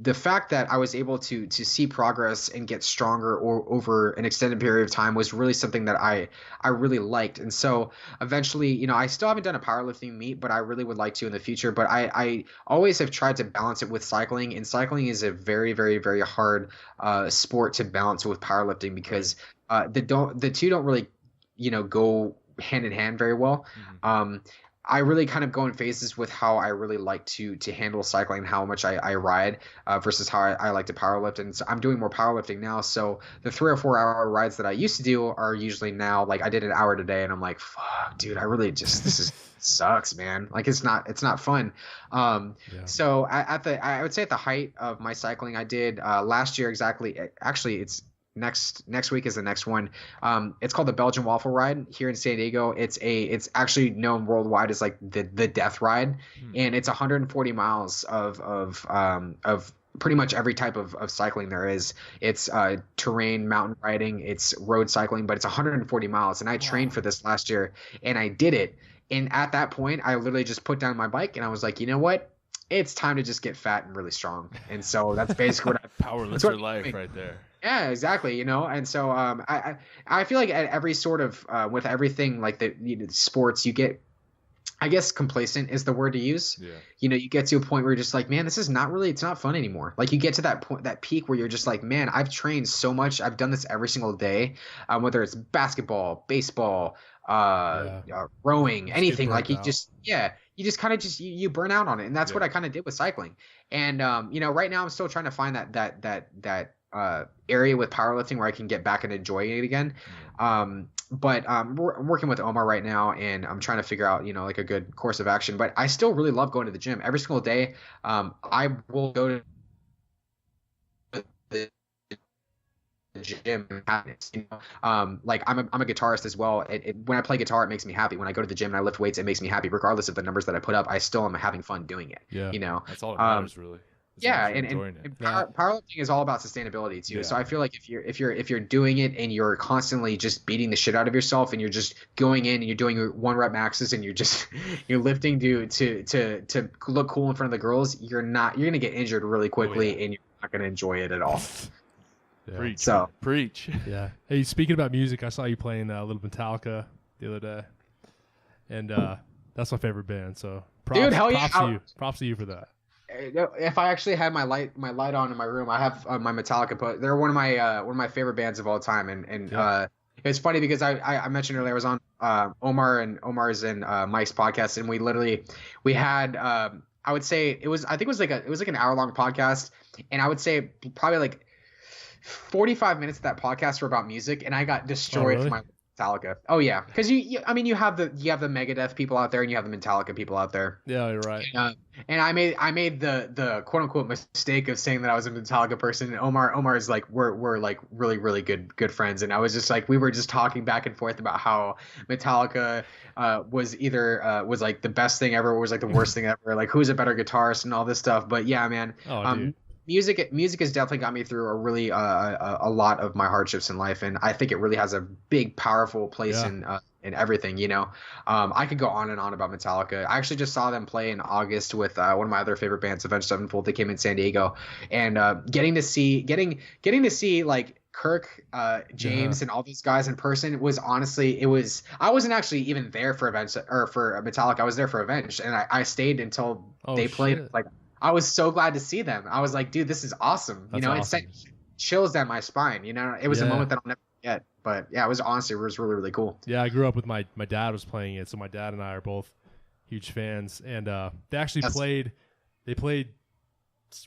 the fact that I was able to see progress and get stronger or over an extended period of time was really something that I really liked. And so eventually, you know, I still haven't done a powerlifting meet, but I really would like to in the future. But I always have tried to balance it with cycling, and cycling is a very, very, very hard sport to balance with powerlifting because the two don't really, you know, go hand in hand very well. I really kind of go in phases with how I really like to handle cycling and how much I ride versus how I like to powerlift. And so I'm doing more powerlifting now. So the 3 or 4 hour rides that I used to do are usually now like I did an hour today and I'm like, fuck, dude, I really just this is sucks, man. Like it's not fun. So I would say at the height of my cycling, I did last year actually it's next week is the next one. It's called the Belgian Waffle Ride here in San Diego. It's actually known worldwide as like the death ride, and it's 140 miles of pretty much every type of cycling there is. It's terrain, mountain riding, it's road cycling, but it's 140 miles. And I trained for this last year, and I did it. And at that point, I literally just put down my bike, and I was like, you know what? It's time to just get fat and really strong. And so that's basically what powerlifter life right there. Yeah, exactly. You know, and so I feel like at every sort of with everything like the sports, you get, I guess, complacent is the word to use. Yeah. You know, you get to a point where you're just like, man, it's not fun anymore. Like you get to that point, that peak where you're just like, man, I've trained so much. I've done this every single day, whether it's basketball, baseball, rowing, anything. Like you just kind of you burn out on it. And that's what I kind of did with cycling. And, you know, right now I'm still trying to find that area with powerlifting where I can get back and enjoy it again. But I'm working with Omar right now, and I'm trying to figure out, you know, like a good course of action. But I still really love going to the gym every single day. I will go to the gym. You know? Like I'm a guitarist as well. When I play guitar, it makes me happy. When I go to the gym and I lift weights, it makes me happy, regardless of the numbers that I put up. I still am having fun doing it. Yeah, you know, that's all that matters, really. And powerlifting is all about sustainability too. Yeah. So I feel like if you're doing it and you're constantly just beating the shit out of yourself and you're just going in and you're doing 1 rep maxes and you're lifting to look cool in front of the girls, you're gonna get injured really quickly and you're not gonna enjoy it at all. Yeah. Preach. Yeah. Hey, speaking about music, I saw you playing a little Metallica the other day, and that's my favorite band. So props to you for that. If I actually had my light on in my room, I have my Metallica. They're one of my favorite bands of all time, and it's funny because I mentioned earlier I was on Omar's and Mike's podcast, and we had I would say it was like an hour-long podcast, and I would say probably like 45 minutes of that podcast were about music, and I got destroyed for my Metallica. Oh yeah, because you have the Megadeth people out there and you have the Metallica people out there. Yeah, you're right. And I made the quote unquote mistake of saying that I was a Metallica person. And Omar is like we're like really really good friends. And I was just like we were just talking back and forth about how Metallica was either was like the best thing ever or was like the worst thing ever. Like who's a better guitarist and all this stuff. But yeah, man. Dude. Music has definitely got me through a really a lot of my hardships in life, and I think it really has a big, powerful place in everything. You know, I could go on and on about Metallica. I actually just saw them play in August with one of my other favorite bands, Avenged Sevenfold. They came in San Diego, and getting to see like Kirk, James, and all these guys in person was honestly I wasn't actually even there for Metallica. I was there for Avenged, and I stayed until they played. Like I was so glad to see them. I was like, dude, this is awesome. That's it sent chills down my spine. You know, it was a moment that I'll never forget. But yeah, it was really, really cool. Yeah, I grew up with my dad was playing it, so my dad and I are both huge fans. And they actually played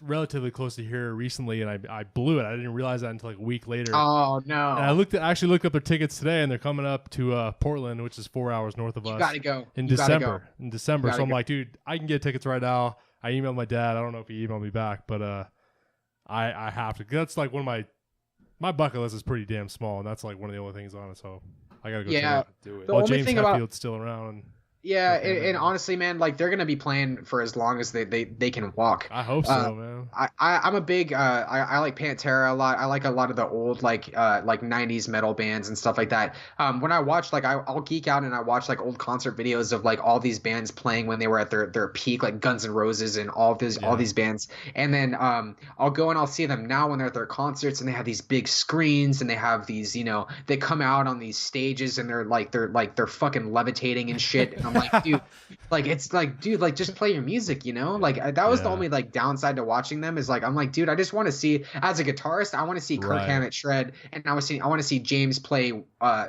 relatively close to here recently, and I blew it. I didn't realize that until like a week later. Oh no! And I actually looked up their tickets today, and they're coming up to Portland, which is 4 hours north of us. You gotta go in December. So I'm like, dude, I can get tickets right now. I emailed my dad. I don't know if he emailed me back, but I have to. That's like one of my bucket list is pretty damn small, and that's like one of the only things on it. So I gotta go. Yeah, do it. Well, James Hetfield's still around. Yeah, Okay, and honestly, man, like they're gonna be playing for as long as they can walk. I hope so, man. I'm a big I like Pantera a lot. I like a lot of the old like 90s metal bands and stuff like that. When I watch like I'll geek out and I watch like old concert videos of like all these bands playing when they were at their peak, like Guns N' Roses and all these bands. And then I'll go and I'll see them now when they're at their concerts and they have these big screens and they have these, they come out on these stages and they're fucking levitating and shit. And I'm like, dude, dude, just play your music, Like that was the only like downside to watching them is like I'm like, dude, I just want to see as a guitarist, I want to see Kirk Hammett shred, and I want to see James play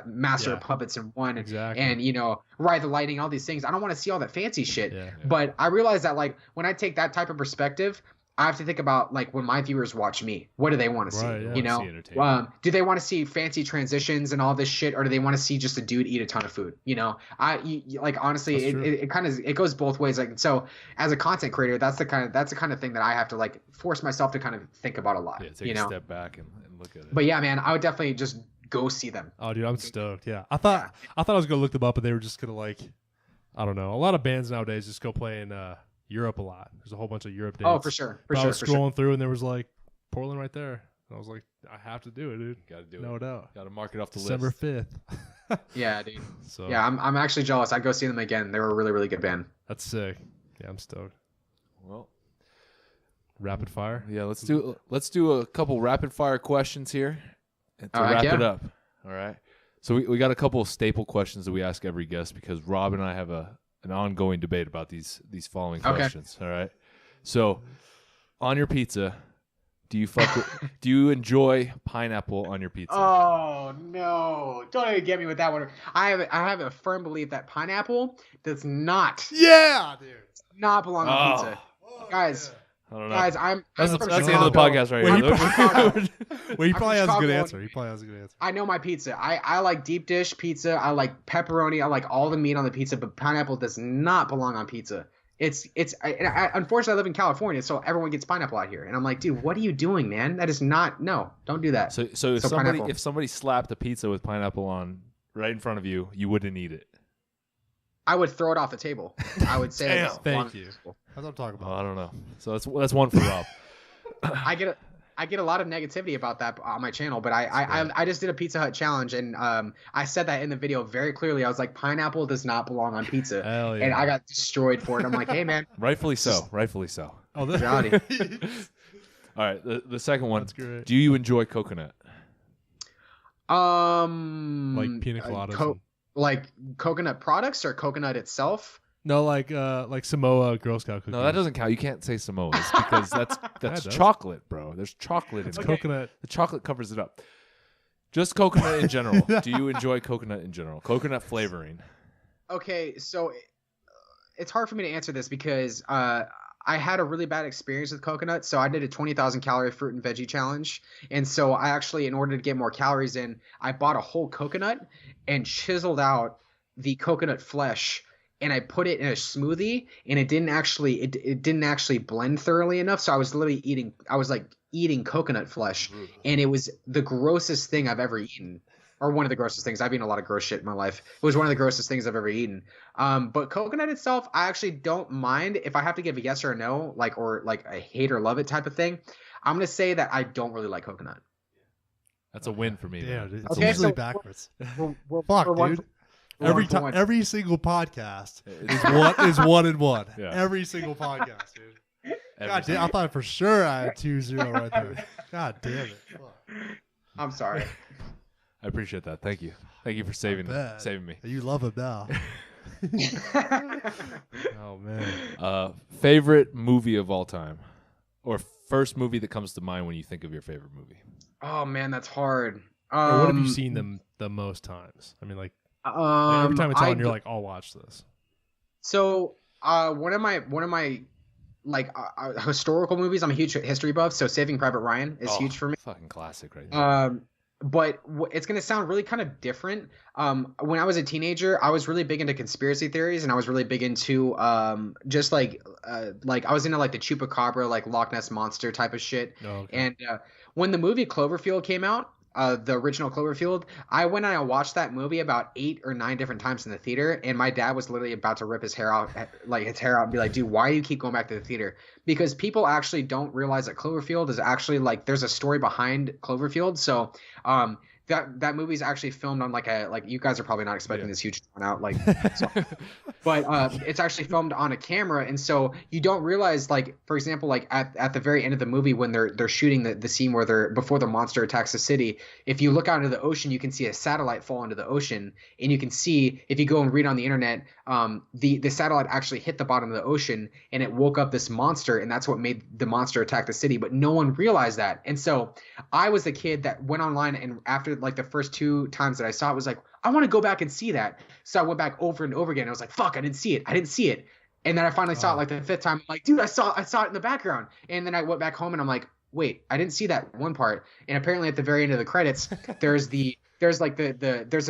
Master of Puppets in one, and Ride the Lightning, all these things. I don't want to see all that fancy shit. But I realize that like when I take that type of perspective, I have to think about like when my viewers watch me, what do they want to see? Do they want to see fancy transitions and all this shit, or do they want to see just a dude eat a ton of food? Honestly, it goes both ways. Like, so as a content creator, that's the kind of thing that I have to like force myself to kind of think about a lot. Take a step back and look at it. But yeah, man, I would definitely just go see them. Oh, dude, I'm stoked. Yeah, I thought I was gonna look them up, but they were just gonna like, I don't know. A lot of bands nowadays just go play in Europe a lot. There's a whole bunch of Europe dates. Oh, for sure. I was scrolling through and there was like Portland right there. And I was like, I have to do it, dude. Got to do it. No doubt. Got to mark it off the December list. December 5th. Yeah, dude. So yeah, I'm actually jealous. I'd go see them again. They were a really, really good band. That's sick. Yeah, I'm stoked. Well, rapid fire. Yeah, let's do a couple rapid fire questions here and to wrap it up. All right. So we got a couple of staple questions that we ask every guest because Rob and I have an ongoing debate about these following questions. All right. So, on your pizza, do you enjoy pineapple on your pizza? Oh no! Don't even get me with that one. I have a firm belief that pineapple does not. Yeah, dude. Not belong on pizza, guys. I don't know. Guys, that's the end of the podcast right here. Well, he probably has a good answer. I know my pizza. I like deep dish pizza. I like pepperoni. I like all the meat on the pizza, but pineapple does not belong on pizza. Unfortunately, I live in California, so everyone gets pineapple out here, and I'm like, dude, what are you doing, man? That is not. No, don't do that. So if somebody slapped a pizza with pineapple on right in front of you, you wouldn't eat it. I would throw it off the table. I would say, damn, thank you. That's what I'm talking about. I don't know. So that's one for Rob. I get a lot of negativity about that on my channel, but I just did a Pizza Hut challenge, and I said that in the video very clearly. I was like, pineapple does not belong on pizza, and I got destroyed for it. I'm like, hey man, rightfully so. Oh, that's all right. The second one. That's great. Do you enjoy coconut? Like pina coladas. Like coconut products or coconut itself? No, like Samoa Girl Scout cookies. No, that doesn't count. You can't say Samoas because that's chocolate, bro. There's chocolate in it. Coconut. The chocolate covers it up. Just coconut in general. Do you enjoy coconut in general? Coconut flavoring. Okay, so it's hard for me to answer this because I had a really bad experience with coconut. So I did a 20,000 calorie fruit and veggie challenge. And so I actually, in order to get more calories in, I bought a whole coconut and chiseled out the coconut flesh. And I put it in a smoothie, and it didn't actually blend thoroughly enough. So I was literally eating coconut flesh, and it was the grossest thing I've ever eaten, or one of the grossest things. I've eaten a lot of gross shit in my life. It was one of the grossest things I've ever eaten. But coconut itself, I actually don't mind. If I have to give a yes or a no, or a hate or love it type of thing, I'm gonna say that I don't really like coconut. That's a win for me. Yeah, dude. It's usually backwards. Fuck, dude. Every single podcast is one and one. Yeah. Every single podcast, dude. God damn, I thought for sure I had 2-0 right there. God damn it. Fuck. I'm sorry. I appreciate that. Thank you. Thank you for saving me. You love him now. Oh man. Favorite movie of all time, or first movie that comes to mind when you think of your favorite movie? Oh man, that's hard. Or what have you seen the most times? I mean, like every time it's on, you're like, I'll watch this. So one of my historical movies, I'm a huge history buff, so Saving Private Ryan is huge for me. Fucking classic right now. But it's going to sound really kind of different. When I was a teenager, I was really big into conspiracy theories, and I was really big into just I was into like the Chupacabra, like Loch Ness Monster type of shit. Oh, okay. And when the movie Cloverfield came out, the original Cloverfield, I went and I watched that movie about 8 or 9 different times in the theater, and my dad was literally about to rip his hair out, and be like, dude, why do you keep going back to the theater? Because people actually don't realize that Cloverfield is actually like, there's a story behind Cloverfield. So that movie is actually filmed on like you guys are probably not expecting this huge one out but it's actually filmed on a camera, and so you don't realize, like, for example, like at the very end of the movie when they're shooting the scene where they're before the monster attacks the city, if you look out into the ocean you can see a satellite fall into the ocean, and you can see, if you go and read on the internet, the satellite actually hit the bottom of the ocean and it woke up this monster, and that's what made the monster attack the city, but no one realized that. And so I was the kid that went online, and after like the first 2 times that I saw it, was like, I want to go back and see that. So I went back over and over again. I was like, fuck, I didn't see it. And then I finally saw it like the 5th time. I'm like, dude, I saw it in the background. And then I went back home and I'm like, wait, I didn't see that one part. And apparently at the very end of the credits, there's this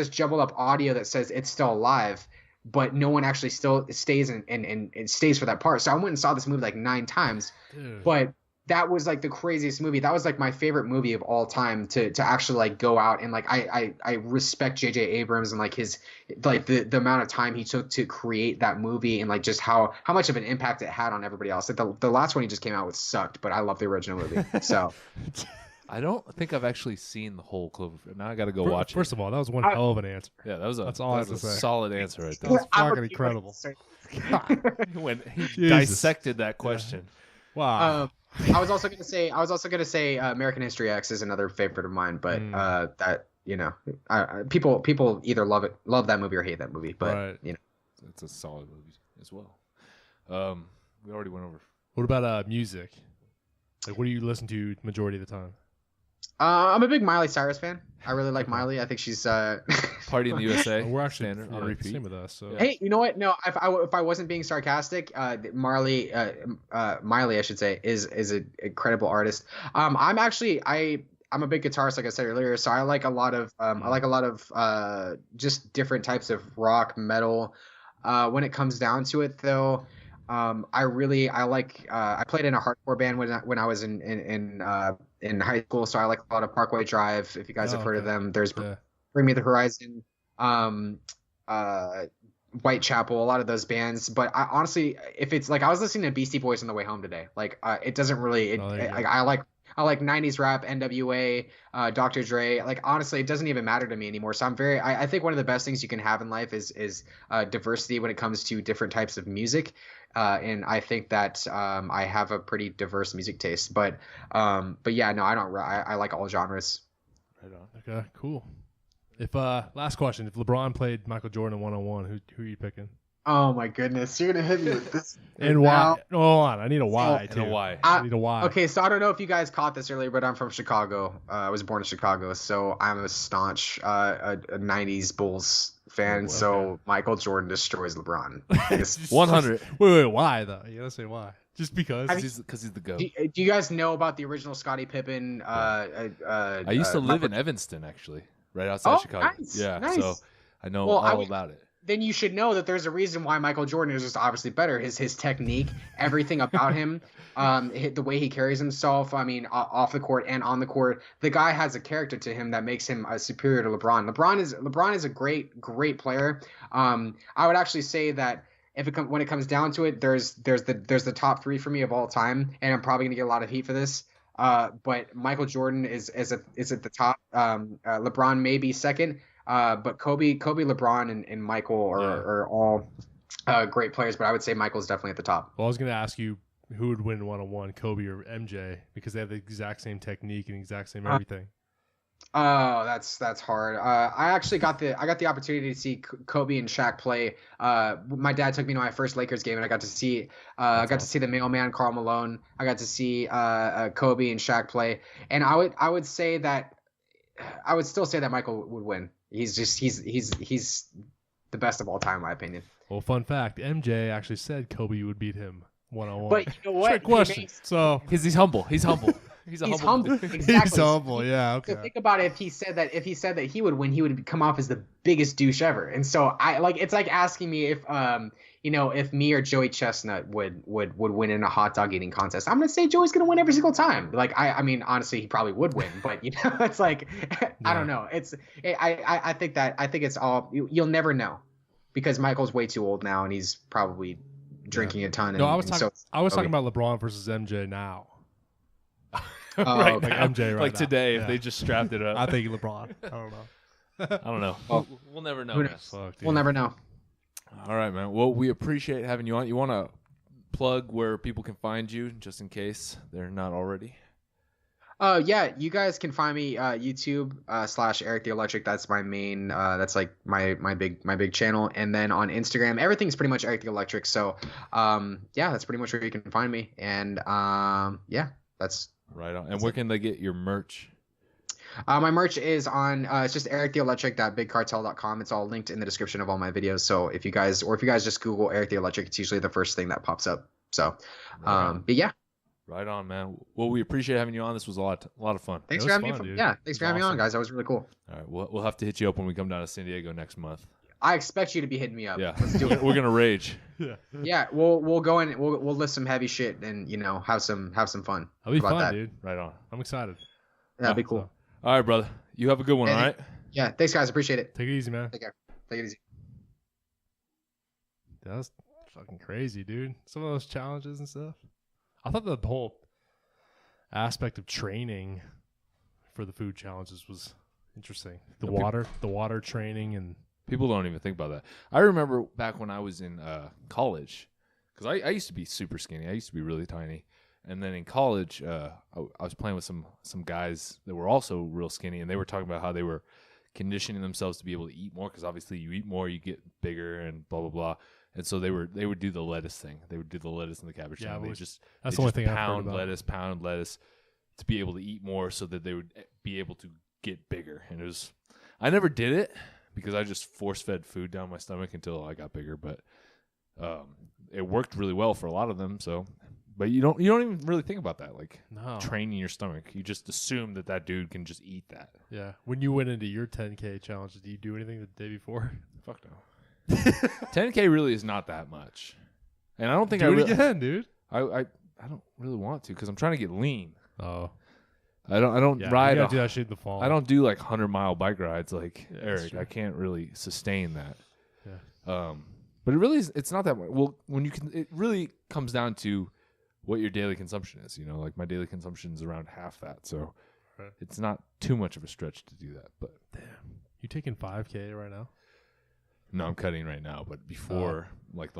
jumbled up audio that says it's still alive, but no one actually still stays and stays for that part. So I went and saw this movie like 9 times. Dude. But that was like the craziest movie. That was like my favorite movie of all time to actually like go out and like I respect J.J. Abrams and like his like the amount of time he took to create that movie, and like just how much of an impact it had on everybody else. Like the last one he just came out with sucked, but I love the original movie. So I don't think I've actually seen the whole Cloverfield. Now I got to go watch it. First of all, that was one hell of an answer. Yeah, that's all I have to say. Solid answer right there. That was fucking incredible. When he dissected that question. Wow. I was also gonna say American History X is another favorite of mine, but that, you know, people either love that movie or hate that movie, but you know, it's a solid movie as well. We already went over. What about music? Like, what do you listen to majority of the time? I'm a big Miley Cyrus fan. I really like Miley. I think she's Party in the USA. We're actually on repeat. Same with us. So. Hey, you know what? No, if I wasn't being sarcastic, Miley, I should say, is an incredible artist. I'm a big guitarist, like I said earlier, so I like a lot of just different types of rock, metal. When it comes down to it, though, I played in a hardcore band when I was in high school, so I like a lot of Parkway Drive. If you guys have heard of them, there's Bring Me the Horizon, Whitechapel, a lot of those bands. But I honestly, if it's like, I was listening to Beastie Boys on the way home today. Like, it doesn't really. I like 90s rap, NWA, Dr. Dre. Like, honestly, it doesn't even matter to me anymore. So I think one of the best things you can have in life is diversity when it comes to different types of music. And I think that I have a pretty diverse music taste. But yeah, no, I like all genres. Right on. Okay, cool. If last question, if LeBron played Michael Jordan 1-on-1, who are you picking? Oh my goodness, you're gonna hit me with this. And why? No, hold on, I need a why too. And a why. I need a why. Okay, so I don't know if you guys caught this earlier, but I'm from Chicago. I was born in Chicago, so I'm a staunch a 90s Bulls fan. Okay. So Michael Jordan destroys LeBron. 100. Wait, why though? You gotta say why. Just because? Because he's the GOAT. Do you guys know about the original Scottie Pippen? I used to live in Evanston, actually, right outside Chicago. Nice, yeah, nice. so I know all about it. Then you should know that there's a reason why Michael Jordan is just obviously better. His technique, everything about him, the way he carries himself. I mean, off the court and on the court, the guy has a character to him that makes him superior to LeBron. LeBron is a great player. I would actually say that when it comes down to it, there's the top 3 for me of all time, and I'm probably gonna get a lot of heat for this. But Michael Jordan is at the top. LeBron may be second. But Kobe, LeBron, and Michael are all great players, but I would say Michael's definitely at the top. Well, I was going to ask you who would win 1-on-1, Kobe or MJ, because they have the exact same technique and exact same everything. Oh, that's hard. I actually got the opportunity to see Kobe and Shaq play. My dad took me to my first Lakers game, and I got to see to see the mailman Karl Malone. I got to see Kobe and Shaq play, and I would still say that Michael would win. He's the best of all time, in my opinion. Well, fun fact: MJ actually said Kobe would beat him 1-on-1. But you know what? Trick question. So because he's humble. He's a He's humble. humble. Exactly. He's humble. Yeah. Okay. So think about it. If he said that he would win, he would come off as the biggest douche ever. And so it's like asking me if if me or Joey Chestnut would win in a hot dog eating contest. I'm gonna say Joey's gonna win every single time. Like I mean honestly he probably would win, but it's like I don't know. I think it's all you'll never know because Michael's way too old now and he's probably drinking a ton. No, I was talking about LeBron versus MJ now. Right like now, MJ right like now. today, Yeah. if they just strapped it up. I think LeBron. I don't know. I don't know. Well, We'll never know. who Man. knows? Fuck, dude. We'll never know. All right, man. Well, we appreciate having you on. You want to plug where people can find you, just in case they're not already? Yeah, you guys can find me YouTube / Erik the Electric. That's my main. That's like my big channel. And then on Instagram, everything's pretty much Erik the Electric. So yeah, that's pretty much where you can find me. And yeah, that's Right on. And where can they get your merch? my merch is on. It's just erictheelectric.bigcartel.com. It's all linked in the description of all my videos. So if you guys just Google Erik the Electric, it's usually the first thing that pops up. So but yeah. Right on, man. Well, we appreciate having you on. This was a lot of fun. Thanks It for was having fun, me. dude. Yeah, thanks for having me on, awesome. guys. That was really cool. All right, we'll have to hit you up when we come down to San Diego next month. I expect you to be hitting me up. Yeah, Let's do it. We're gonna rage. Yeah. Yeah, we'll go in. We'll list some heavy shit and have some fun. That'll be about fun, that. dude. Right on. I'm excited. That'd be cool. All right, brother. You have a good one. Yeah, All right. Yeah, thanks guys. Appreciate it. Take it easy, man. Take care. Take it easy. That was fucking crazy, dude. Some of those challenges and stuff. I thought the whole aspect of training for the food challenges was interesting. The water training and People don't even think about that. I remember back when I was in college, because I used to be super skinny. I used to be really tiny. And then in college, I was playing with some guys that were also real skinny, and they were talking about how they were conditioning themselves to be able to eat more, because obviously you eat more, you get bigger, and blah blah blah. And so they would do the lettuce thing. They would do the lettuce and the cabbage Yeah, thing. They that's just the only thing I've heard pound about. pound lettuce to be able to eat more, so that they would be able to get bigger. And it was, I never did it because I just force fed food down my stomach until I got bigger. But it worked really well for a lot of them. So. But you don't even really think about that, like training your stomach. You just assume that dude can just eat that. yeah. When you went into your 10K challenge, did you do anything the day before? Fuck no. 10K really is not that much, and I don't think Do I it really, again, dude. I don't really want to, because I'm trying to get lean. Oh, I don't yeah. ride. You gotta do that shit in the fall. I don't do like 100-mile bike rides like Yeah, that's Erik. true. I can't really sustain that. Yeah. But it really is. It's not that much. Well, it really comes down to what your daily consumption is. Like my daily consumption is around half that, so Right. it's not too much of a stretch to do that. But You taking 5K right now? no, I'm cutting right now. But before, last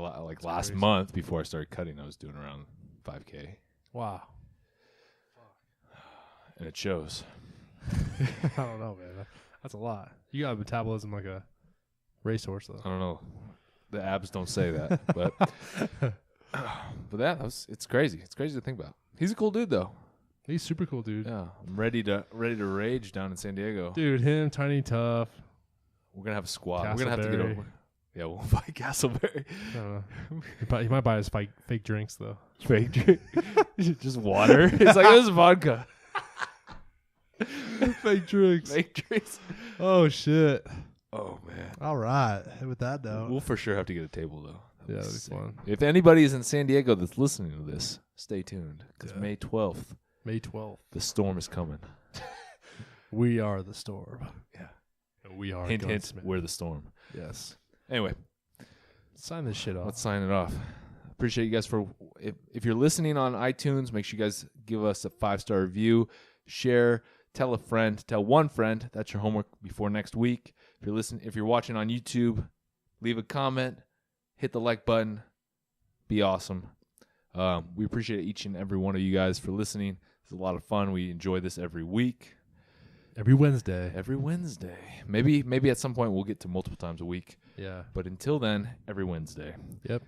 crazy. month before I started cutting, I was doing around 5K, Wow. and it shows. I don't know, man. That's a lot. You got a metabolism like a racehorse, though. I don't know. The abs don't say that, but it's crazy. It's crazy to think about. He's a cool dude, though. He's super cool, dude. Yeah, I'm ready to rage down in San Diego. Dude, him, Tiny Tough. We're gonna have a squad. We're gonna have to get Castleberry. over. Yeah, we'll fight Castleberry. I don't know. He might buy his fake drinks, though. Fake drink. Just water. It's like, this is vodka. Fake drinks. Fake drinks. Oh, shit. Oh man. All right. With that note. We'll for sure have to get a table though. Yeah, that'd be sick. fun. If anybody is in San Diego that's listening to this, stay tuned, because Yeah. May 12th, May 12th. the storm is coming. We are the storm. Yeah. And we are Hint, hint. Gunsmith. We're the storm. Yes. Anyway, Sign this shit off. let's sign it off. Appreciate you guys for. If you're listening on iTunes, make sure you guys give us a 5-star review, share, tell a friend, tell one friend. That's your homework before next week. If you're watching on YouTube, leave a comment, hit the like button. Be awesome. We appreciate each and every one of you guys for listening. It's a lot of fun. We enjoy this every week. Every Wednesday. Every Wednesday. Maybe at some point we'll get to multiple times a week. Yeah. But until then, every Wednesday. Yep.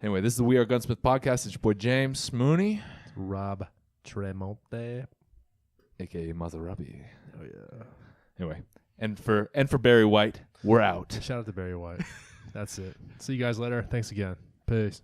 Anyway, this is the We Are Gunsmith podcast. It's your boy James MOONEY, Rob Tramonte. a.k.a. Mazarabi. Oh, yeah. Anyway, and for Barry White, we're out. Shout out to Barry White. That's it. See you guys later. Thanks again. Peace.